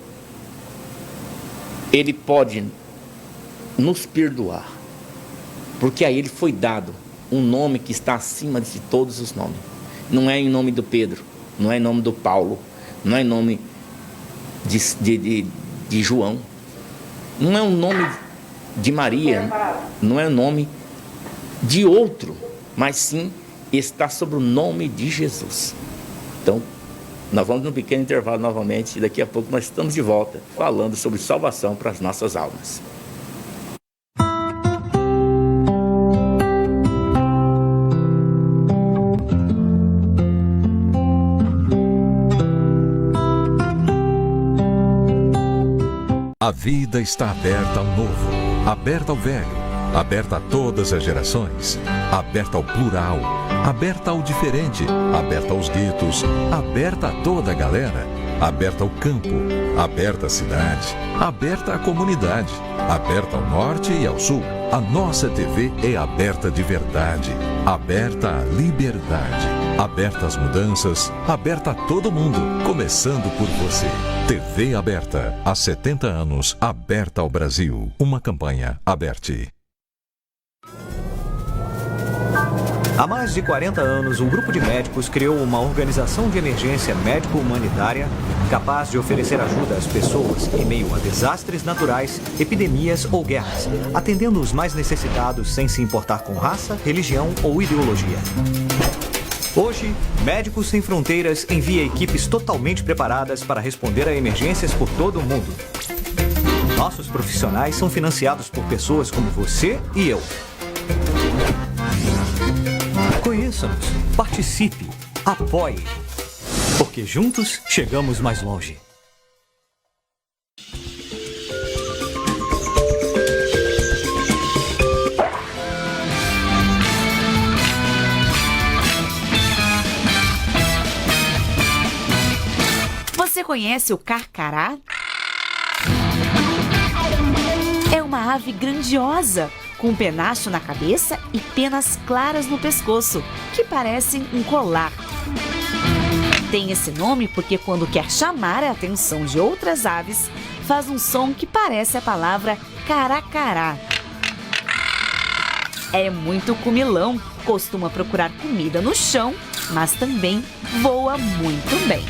Ele pode nos perdoar, porque a Ele foi dado um nome que está acima de todos os nomes. Não é em nome do Pedro, não é em nome do Paulo, não é em nome de João, não é o nome de Maria, não é o nome de outro, mas sim está sobre o nome de Jesus. Então, nós vamos num pequeno intervalo novamente e daqui a pouco nós estamos de volta falando sobre salvação para as nossas almas. A vida está aberta ao novo, aberta ao velho, aberta a todas as gerações, aberta ao plural, aberta ao diferente, aberta aos guetos, aberta a toda a galera, aberta ao campo, aberta à cidade, aberta à comunidade, aberta ao norte e ao sul. A nossa TV é aberta de verdade, aberta à liberdade, aberta às mudanças, aberta a todo mundo, começando por você. TV aberta, há 70 anos, aberta ao Brasil. Uma campanha Aberte. Há mais de 40 anos, um grupo de médicos criou uma organização de emergência médico-humanitária capaz de oferecer ajuda às pessoas em meio a desastres naturais, epidemias ou guerras, atendendo os mais necessitados sem se importar com raça, religião ou ideologia. Hoje, Médicos Sem Fronteiras envia equipes totalmente preparadas para responder a emergências por todo o mundo. Nossos profissionais são financiados por pessoas como você e eu. Conheça-nos, participe, apoie, porque juntos chegamos mais longe. Você conhece o carcará? É uma ave grandiosa, com um penacho na cabeça e penas claras no pescoço, que parecem um colar. Tem esse nome porque quando quer chamar a atenção de outras aves, faz um som que parece a palavra caracará. É muito comilão, costuma procurar comida no chão, mas também voa muito bem.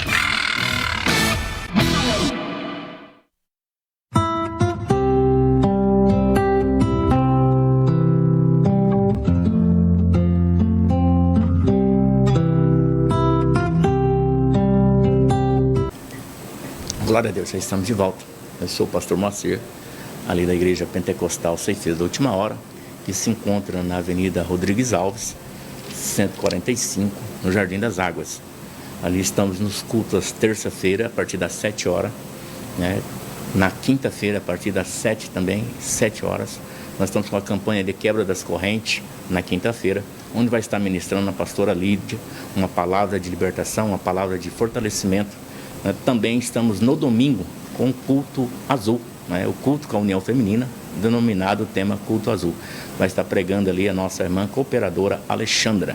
Glória a Deus, já estamos de volta. Eu sou o pastor Moacir, ali da Igreja Pentecostal Ceifeiros da Última Hora, que se encontra na Avenida Rodrigues Alves, 145, no Jardim das Águas. Ali estamos nos cultos terça-feira, a partir das 7 horas, né? Na quinta-feira, a partir das 7 também, 7 horas. Nós estamos com a campanha de quebra das correntes na quinta-feira, onde vai estar ministrando a pastora Lídia, uma palavra de libertação, uma palavra de fortalecimento. Também estamos no domingo com o culto azul, né? O culto com a União Feminina, denominado tema culto azul. Vai estar pregando ali a nossa irmã cooperadora Alexandra.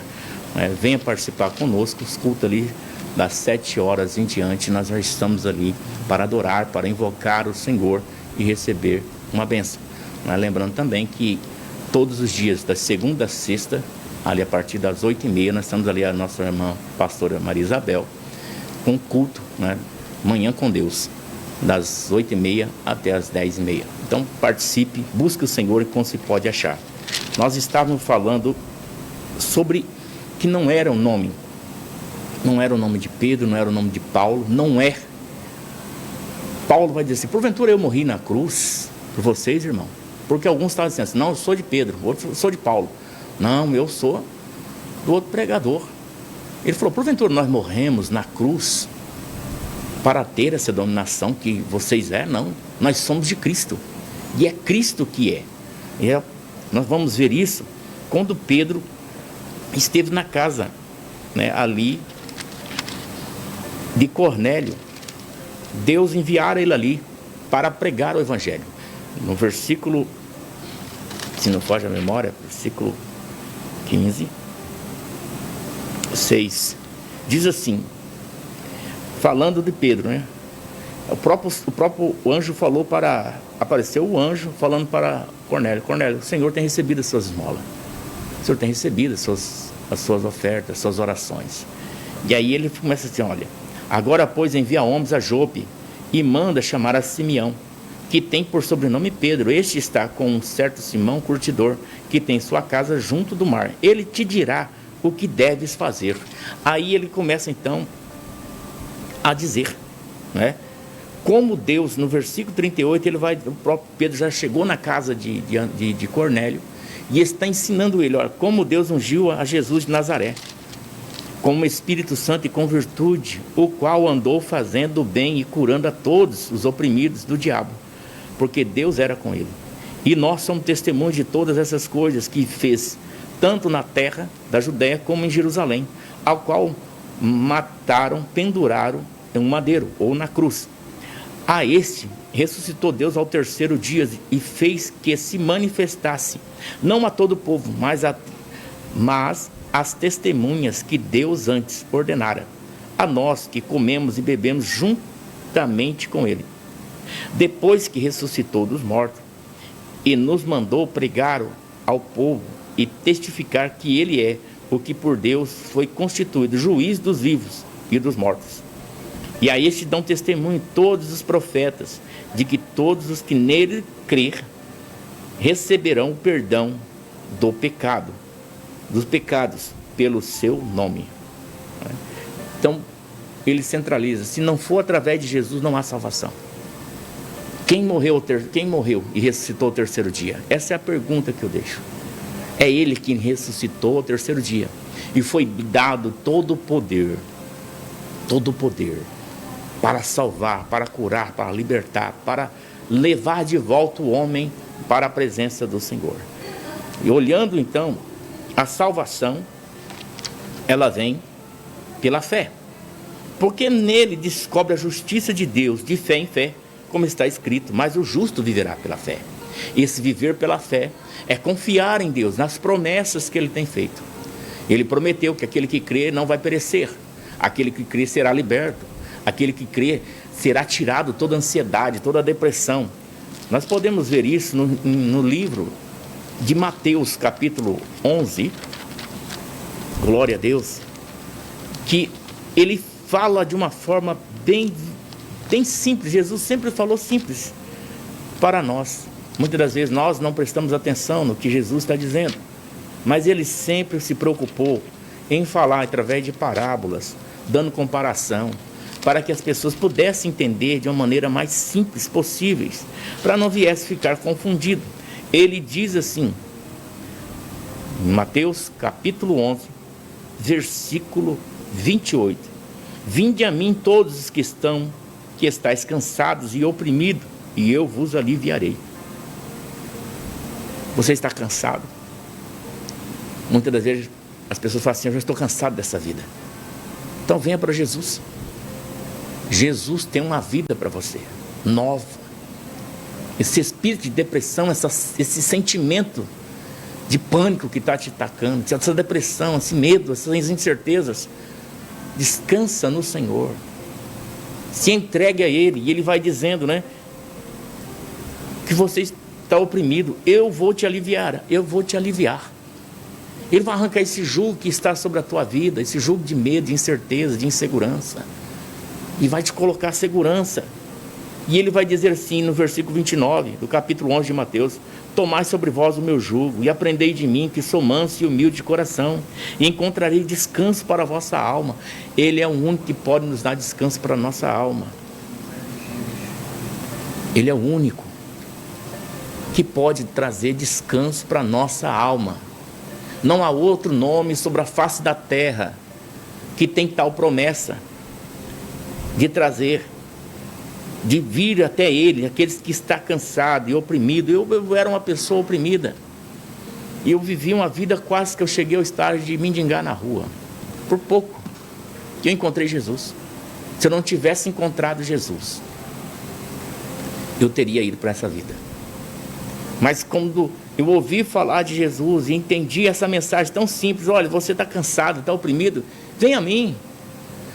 Venha participar conosco, os cultos ali das 7 horas em diante, nós já estamos ali para adorar, para invocar o Senhor e receber uma bênção. Lembrando também que todos os dias, da segunda a sexta, ali a partir das 8h30, nós estamos ali a nossa irmã pastora Maria Isabel, com culto, né? Manhã com Deus, das 8h30 até as 10h30. Então participe, busque o Senhor enquanto se pode achar. Nós estávamos falando sobre que não era o nome de Pedro, não era o nome de Paulo, não é. Paulo vai dizer assim: porventura eu morri na cruz por vocês, irmão? Porque alguns estavam dizendo assim: não, eu sou de Pedro, outros eu sou de Paulo. Não, eu sou do outro pregador. Ele falou: porventura nós morremos na cruz para ter essa dominação que vocês Não, nós somos de Cristo. E é Cristo que é. Nós vamos ver isso quando Pedro esteve na casa, né, ali de Cornélio. Deus enviara ele ali para pregar o Evangelho. No versículo, se não foge a memória, versículo 15... 6, diz assim, falando de Pedro, né? O próprio anjo falou apareceu o anjo falando para Cornélio: Cornélio, o Senhor tem recebido as suas esmolas, o Senhor tem recebido as suas ofertas, as suas orações. E aí ele começa assim: olha, agora pois envia homens a Jope e manda chamar a Simeão, que tem por sobrenome Pedro. Este está com um certo Simão curtidor, que tem sua casa junto do mar. Ele te dirá o que deves fazer. Aí ele começa então a dizer, né? Como Deus, no versículo 38, o próprio Pedro já chegou na casa de Cornélio e está ensinando ele, olha, como Deus ungiu a Jesus de Nazaré, com o Espírito Santo e com virtude, o qual andou fazendo o bem e curando a todos os oprimidos do diabo, porque Deus era com ele. E nós somos testemunhos de todas essas coisas que fez, tanto na terra da Judéia como em Jerusalém, ao qual mataram, penduraram em um madeiro ou na cruz. A este ressuscitou Deus ao terceiro dia e fez que se manifestasse, não a todo o povo, mas as testemunhas que Deus antes ordenara, a nós que comemos e bebemos juntamente com ele. Depois que ressuscitou dos mortos, e nos mandou pregar ao povo e testificar que ele é o que por Deus foi constituído juiz dos vivos e dos mortos. E a este dão testemunho todos os profetas, de que todos os que nele crer receberão o perdão dos pecados, pelo seu nome. Então, ele centraliza: se não for através de Jesus, não há salvação. Quem morreu e ressuscitou ao terceiro dia? Essa é a pergunta que eu deixo. É ele quem ressuscitou ao terceiro dia, e foi dado todo o poder para salvar, para curar, para libertar, para levar de volta o homem para a presença do Senhor. E olhando então, a salvação, ela vem pela fé, porque nele descobre a justiça de Deus, de fé em fé, como está escrito: mas o justo viverá pela fé. Esse viver pela fé é confiar em Deus, nas promessas que ele tem feito. Ele prometeu que aquele que crê não vai perecer, aquele que crê será liberto, aquele que crê será tirado toda a ansiedade, toda a depressão. Nós podemos ver isso no livro de Mateus, capítulo 11, glória a Deus, que ele fala de uma forma bem simples. Jesus sempre falou simples para nós. Muitas das vezes nós não prestamos atenção no que Jesus está dizendo, mas ele sempre se preocupou em falar através de parábolas, dando comparação, para que as pessoas pudessem entender de uma maneira mais simples possível, para não viesse ficar confundido. Ele diz assim, em Mateus capítulo 11, versículo 28: vinde a mim todos os que estáis cansados e oprimidos, e eu vos aliviarei. Você está cansado? Muitas das vezes as pessoas falam assim: eu já estou cansado dessa vida. Então venha para Jesus. Jesus tem uma vida para você, nova. Esse espírito de depressão, esse sentimento de pânico que está te atacando, essa depressão, esse medo, essas incertezas, descansa no Senhor. Se entregue a Ele, e Ele vai dizendo, né, que você está oprimido, eu vou te aliviar, eu vou te aliviar. Ele vai arrancar esse jugo que está sobre a tua vida, esse jugo de medo, de incerteza, de insegurança, e vai te colocar segurança. E ele vai dizer assim no versículo 29 do capítulo 11 de Mateus: tomai sobre vós o meu jugo e aprendei de mim, que sou manso e humilde de coração, e encontrarei descanso para a vossa alma. Ele é o único que pode nos dar descanso para a nossa alma. Ele é o único que pode trazer descanso para a nossa alma. Não há outro nome sobre a face da terra que tem tal promessa de trazer, de vir até Ele, aqueles que estão cansados e oprimidos. Eu era uma pessoa oprimida, e eu vivi uma vida quase que eu cheguei ao estágio de mendigar na rua. Por pouco que eu encontrei Jesus. Se eu não tivesse encontrado Jesus, eu teria ido para essa vida. Mas quando eu ouvi falar de Jesus e entendi essa mensagem tão simples: olha, você está cansado, está oprimido, vem a mim,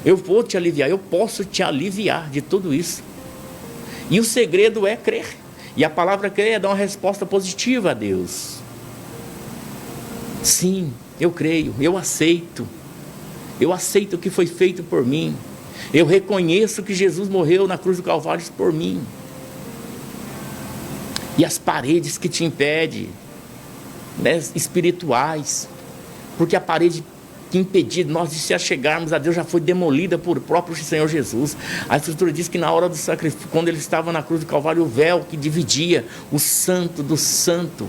eu vou te aliviar, eu posso te aliviar de tudo isso. E o segredo é crer. E a palavra crer é dar uma resposta positiva a Deus. Sim, eu creio, eu aceito o que foi feito por mim, eu reconheço que Jesus morreu na cruz do Calvário por mim. E as paredes que te impedem, né, espirituais, porque a parede que impedia nós de se achegarmos a Deus já foi demolida por próprio Senhor Jesus. A Escritura diz que na hora do sacrifício, quando Ele estava na cruz do Calvário, o véu que dividia o santo do santo,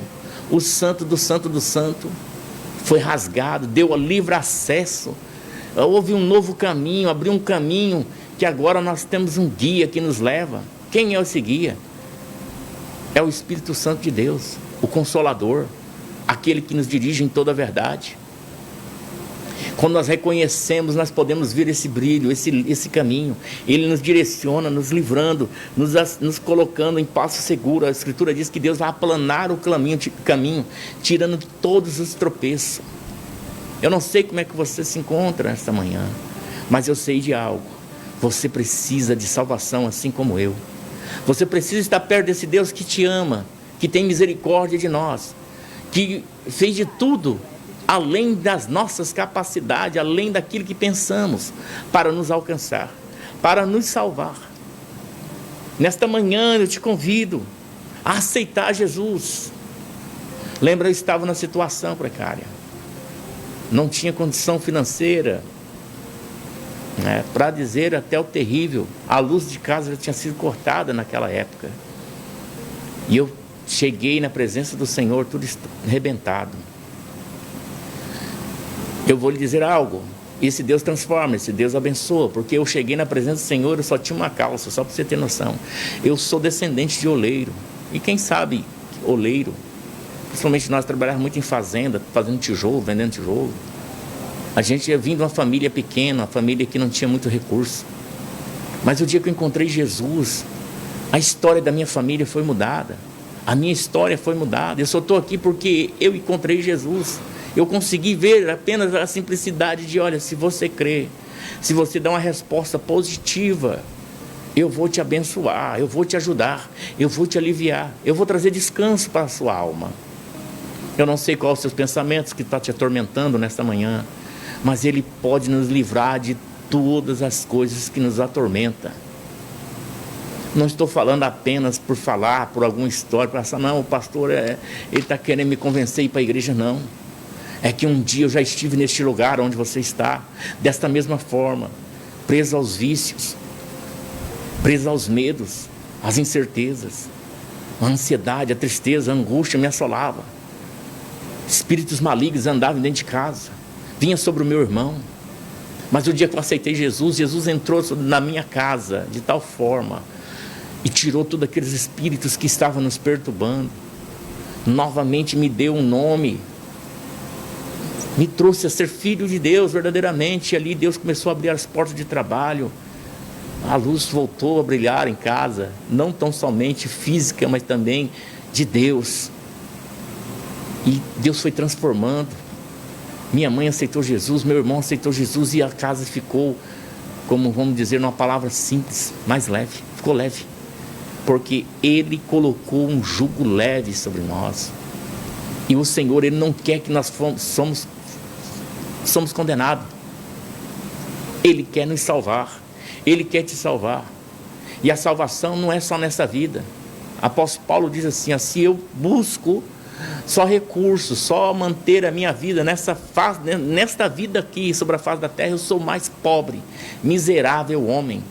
o santo do santo do santo, foi rasgado, deu livre acesso. Houve um novo caminho, abriu um caminho, que agora nós temos um guia que nos leva. Quem é esse guia? É o Espírito Santo de Deus, o Consolador, aquele que nos dirige em toda a verdade. Quando nós reconhecemos, nós podemos ver esse brilho, esse caminho. Ele nos direciona, nos livrando, nos colocando em passo seguro. A Escritura diz que Deus vai aplanar o caminho, tirando todos os tropeços. Eu não sei como é que você se encontra esta manhã, mas eu sei de algo. Você precisa de salvação assim como eu. Você precisa estar perto desse Deus que te ama, que tem misericórdia de nós, que fez de tudo além das nossas capacidades, além daquilo que pensamos, para nos alcançar, para nos salvar. Nesta manhã eu te convido a aceitar Jesus. Lembra, eu estava numa situação precária, não tinha condição financeira, para dizer até o terrível. A luz de casa já tinha sido cortada naquela época, e eu cheguei na presença do Senhor tudo arrebentado. Eu vou lhe dizer algo, esse Deus transforma, esse Deus abençoa, porque eu cheguei na presença do Senhor, eu só tinha uma calça, só para você ter noção. Eu sou descendente de oleiro, e quem sabe oleiro, principalmente nós trabalhávamos muito em fazenda, fazendo tijolo, vendendo tijolo. A gente ia vindo de uma família pequena, uma família que não tinha muito recurso. Mas o dia que eu encontrei Jesus, a história da minha família foi mudada. A minha história foi mudada. Eu só estou aqui porque eu encontrei Jesus. Eu consegui ver apenas a simplicidade de, olha, se você crê, se você dá uma resposta positiva, eu vou te abençoar, eu vou te ajudar, eu vou te aliviar, eu vou trazer descanso para a sua alma. Eu não sei quais os seus pensamentos que estão te atormentando nesta manhã, mas Ele pode nos livrar de todas as coisas que nos atormentam. Não estou falando apenas por falar, por alguma história, para falar, não, o pastor, ele está querendo me convencer a ir para a igreja, não. É que um dia eu já estive neste lugar onde você está, desta mesma forma, preso aos vícios, preso aos medos, às incertezas, a ansiedade, a tristeza, a angústia me assolava. Espíritos malignos andavam dentro de casa, vinha sobre o meu irmão. Mas o dia que eu aceitei Jesus, Jesus entrou na minha casa de tal forma e tirou todos aqueles espíritos que estavam nos perturbando. Novamente me deu um nome, me trouxe a ser filho de Deus verdadeiramente. E ali Deus começou a abrir as portas de trabalho, a luz voltou a brilhar em casa, não tão somente física, mas também de Deus. E Deus foi transformando. Minha mãe aceitou Jesus, meu irmão aceitou Jesus, e a casa ficou, como vamos dizer numa palavra simples, mais leve, ficou leve, porque Ele colocou um jugo leve sobre nós. E o Senhor, Ele não quer que nós somos condenados. Ele quer nos salvar, Ele quer te salvar. E a salvação não é só nessa vida. Apóstolo Paulo diz assim, se eu busco só recursos, só manter a minha vida nesta vida aqui sobre a face da terra, eu sou mais pobre, miserável homem,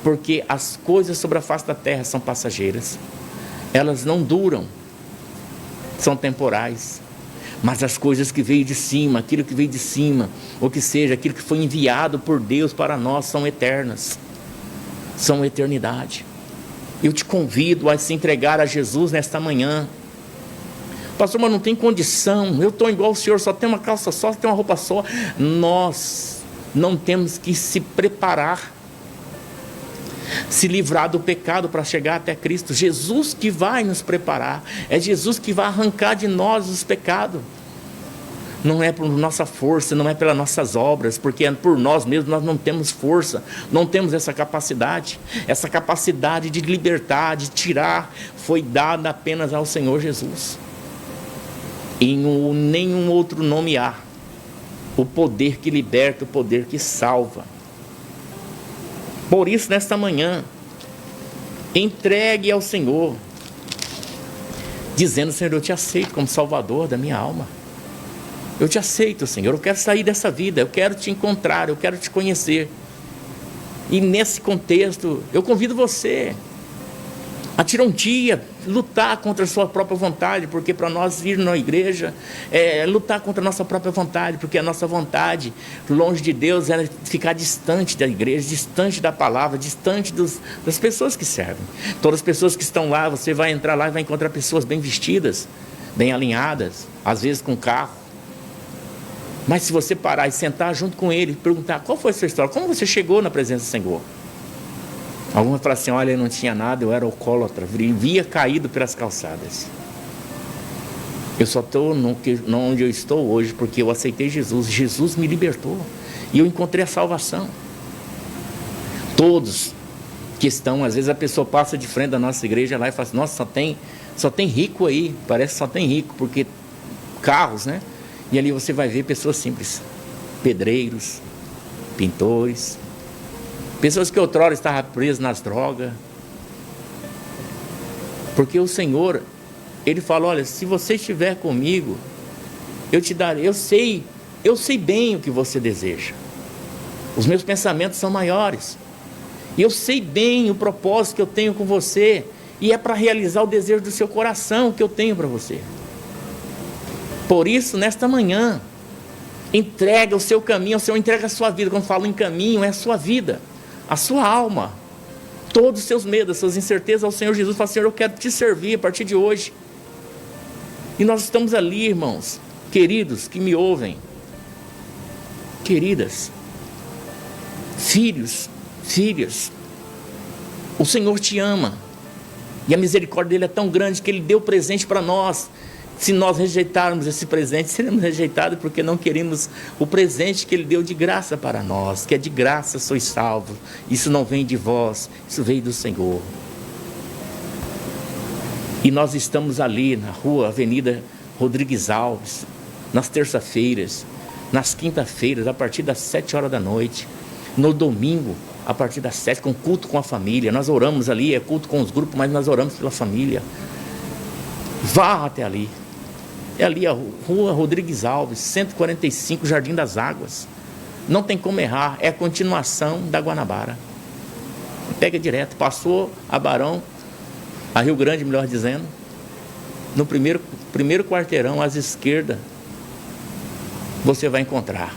porque as coisas sobre a face da terra são passageiras, elas não duram, são temporais. Mas as coisas que veio de cima, aquilo que veio de cima, ou que seja, aquilo que foi enviado por Deus para nós, são eternas, são eternidade. Eu te convido a se entregar a Jesus nesta manhã. Pastor, mas não tem condição, eu estou igual o senhor, só tem uma calça só tem uma roupa só. Nós não temos que se preparar, se livrar do pecado para chegar até Cristo. Jesus que vai nos preparar, é Jesus que vai arrancar de nós os pecados. Não é por nossa força, não é pelas nossas obras, porque é por nós mesmos, nós não temos força, não temos essa capacidade de libertar, de tirar, foi dada apenas ao Senhor Jesus. Em nenhum outro nome há o poder que liberta, o poder que salva. Por isso, nesta manhã, entregue ao Senhor, dizendo, Senhor, eu te aceito como Salvador da minha alma. Eu te aceito, Senhor, eu quero sair dessa vida, eu quero te encontrar, eu quero te conhecer. E nesse contexto, eu convido você a tirantia, lutar contra a sua própria vontade, porque para nós ir na igreja é lutar contra a nossa própria vontade, porque a nossa vontade, longe de Deus, é ficar distante da igreja, distante da palavra, distante das pessoas que servem. Todas as pessoas que estão lá, você vai entrar lá e vai encontrar pessoas bem vestidas, bem alinhadas, às vezes com carro. Mas se você parar e sentar junto com ele e perguntar qual foi a sua história, como você chegou na presença do Senhor? Alguns falam assim, olha, eu não tinha nada, eu era alcoólatra, vivia caído pelas calçadas. Eu só estou onde eu estou hoje porque eu aceitei Jesus. Jesus me libertou e eu encontrei a salvação. Todos que estão, às vezes a pessoa passa de frente da nossa igreja lá e fala assim, nossa, só tem rico aí, parece que só tem rico, porque carros, né? E ali você vai ver pessoas simples, pedreiros, pintores, pessoas que outrora estavam presas nas drogas. Porque o Senhor, Ele fala, olha, se você estiver comigo, eu te darei, eu sei bem o que você deseja. Os meus pensamentos são maiores. E eu sei bem o propósito que eu tenho com você. E é para realizar o desejo do seu coração que eu tenho para você. Por isso, nesta manhã, entrega o seu caminho, o Senhor entrega a sua vida. Quando falo em caminho, é a sua vida, a sua alma, todos os seus medos, as suas incertezas ao Senhor Jesus. Fala, Senhor, eu quero te servir a partir de hoje. E nós estamos ali, irmãos, queridos que me ouvem, queridas, filhos, filhas, o Senhor te ama. E a misericórdia dele é tão grande que ele deu presente para nós. Se nós rejeitarmos esse presente, seremos rejeitados porque não queremos o presente que ele deu de graça para nós, que é de graça sois salvos. Isso não vem de vós, isso veio do Senhor. E nós estamos ali na rua, Avenida Rodrigues Alves, nas terças-feiras, nas quinta-feiras, a partir das 7 horas da noite, no domingo, a partir das 7, com culto com a família. Nós oramos ali, é culto com os grupos, mas nós oramos pela família. Vá até ali. É ali a rua Rodrigues Alves, 145, Jardim das Águas. Não tem como errar, é a continuação da Guanabara. Pega direto, passou a Barão, a Rio Grande, melhor dizendo, no primeiro quarteirão, às esquerdas, você vai encontrar.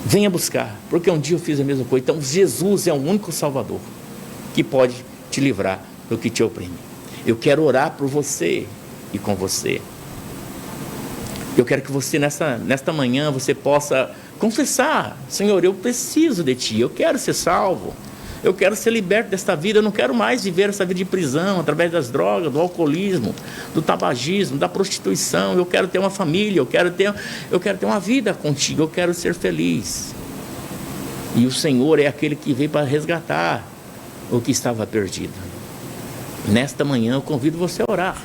Venha buscar, porque um dia eu fiz a mesma coisa. Então Jesus é o único Salvador que pode te livrar do que te oprime. Eu quero orar por você e com você. Eu quero que você nesta manhã você possa confessar, Senhor, eu preciso de Ti, eu quero ser salvo, eu quero ser liberto desta vida, eu não quero mais viver essa vida de prisão, através das drogas, do alcoolismo, do tabagismo, da prostituição. Eu quero ter uma família, eu quero ter uma vida contigo, eu quero ser feliz. E o Senhor é aquele que veio para resgatar o que estava perdido. Nesta manhã eu convido você a orar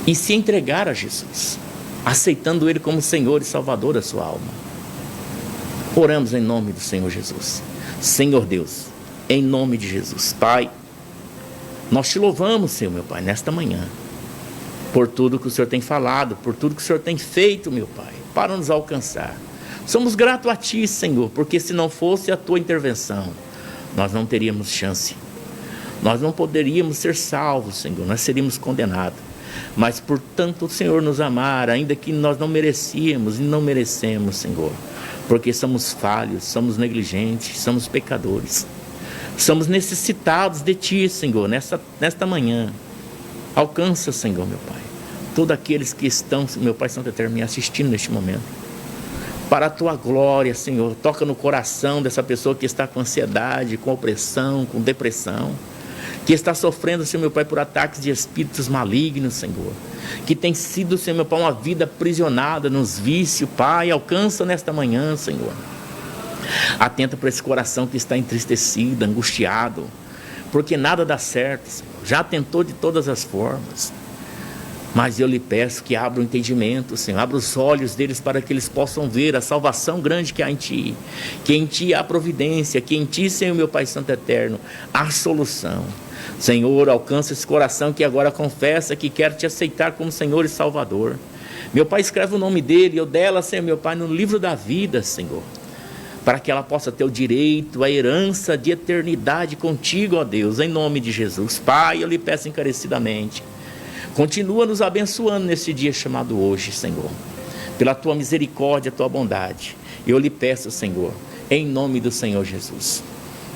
e se entregar a Jesus, aceitando Ele como Senhor e Salvador da sua alma. Oramos em nome do Senhor Jesus. Senhor Deus, em nome de Jesus, Pai, nós te louvamos, Senhor, meu Pai, nesta manhã, por tudo que o Senhor tem falado, por tudo que o Senhor tem feito, meu Pai, para nos alcançar. Somos gratos a Ti, Senhor, porque se não fosse a Tua intervenção, nós não teríamos chance, nós não poderíamos ser salvos, Senhor, nós seríamos condenados. Mas por tanto o Senhor nos amar, ainda que nós não merecíamos e não merecemos, Senhor, porque somos falhos, somos negligentes, somos pecadores, somos necessitados de Ti, Senhor, nesta manhã. Alcança, Senhor, meu Pai, todos aqueles que estão, meu Pai Santo Eterno, me assistindo neste momento, para a Tua glória, Senhor. Toca no coração dessa pessoa que está com ansiedade, com opressão, com depressão, que está sofrendo, Senhor meu Pai, por ataques de espíritos malignos, Senhor, que tem sido, Senhor meu Pai, uma vida aprisionada nos vícios, Pai. Alcança nesta manhã, Senhor. Atenta para esse coração que está entristecido, angustiado, porque nada dá certo, Senhor. Já tentou de todas as formas, mas eu lhe peço que abra o entendimento, Senhor, abra os olhos deles para que eles possam ver a salvação grande que há em Ti, que em Ti há providência, que em Ti, Senhor meu Pai Santo Eterno, há solução. Senhor, alcança esse coração que agora confessa que quer Te aceitar como Senhor e Salvador. Meu Pai, escreve o nome dele e o dela, Senhor meu Pai, no livro da vida, Senhor, para que ela possa ter o direito, a herança de eternidade contigo, ó Deus, em nome de Jesus. Pai, eu lhe peço encarecidamente, continua nos abençoando nesse dia chamado hoje, Senhor, pela tua misericórdia, tua bondade. Eu lhe peço, Senhor, em nome do Senhor Jesus,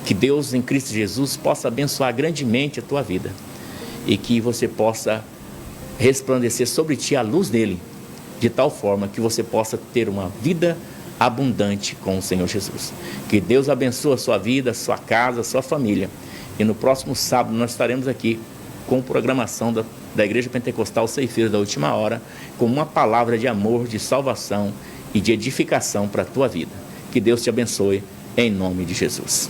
que Deus em Cristo Jesus possa abençoar grandemente a tua vida e que você possa resplandecer sobre ti a luz dele, de tal forma que você possa ter uma vida abundante com o Senhor Jesus. Que Deus abençoe a sua vida, a sua casa, a sua família. E no próximo sábado nós estaremos aqui com programação da Igreja Pentecostal Ceifeiros da Última Hora, com uma palavra de amor, de salvação e de edificação para a tua vida. Que Deus te abençoe, em nome de Jesus.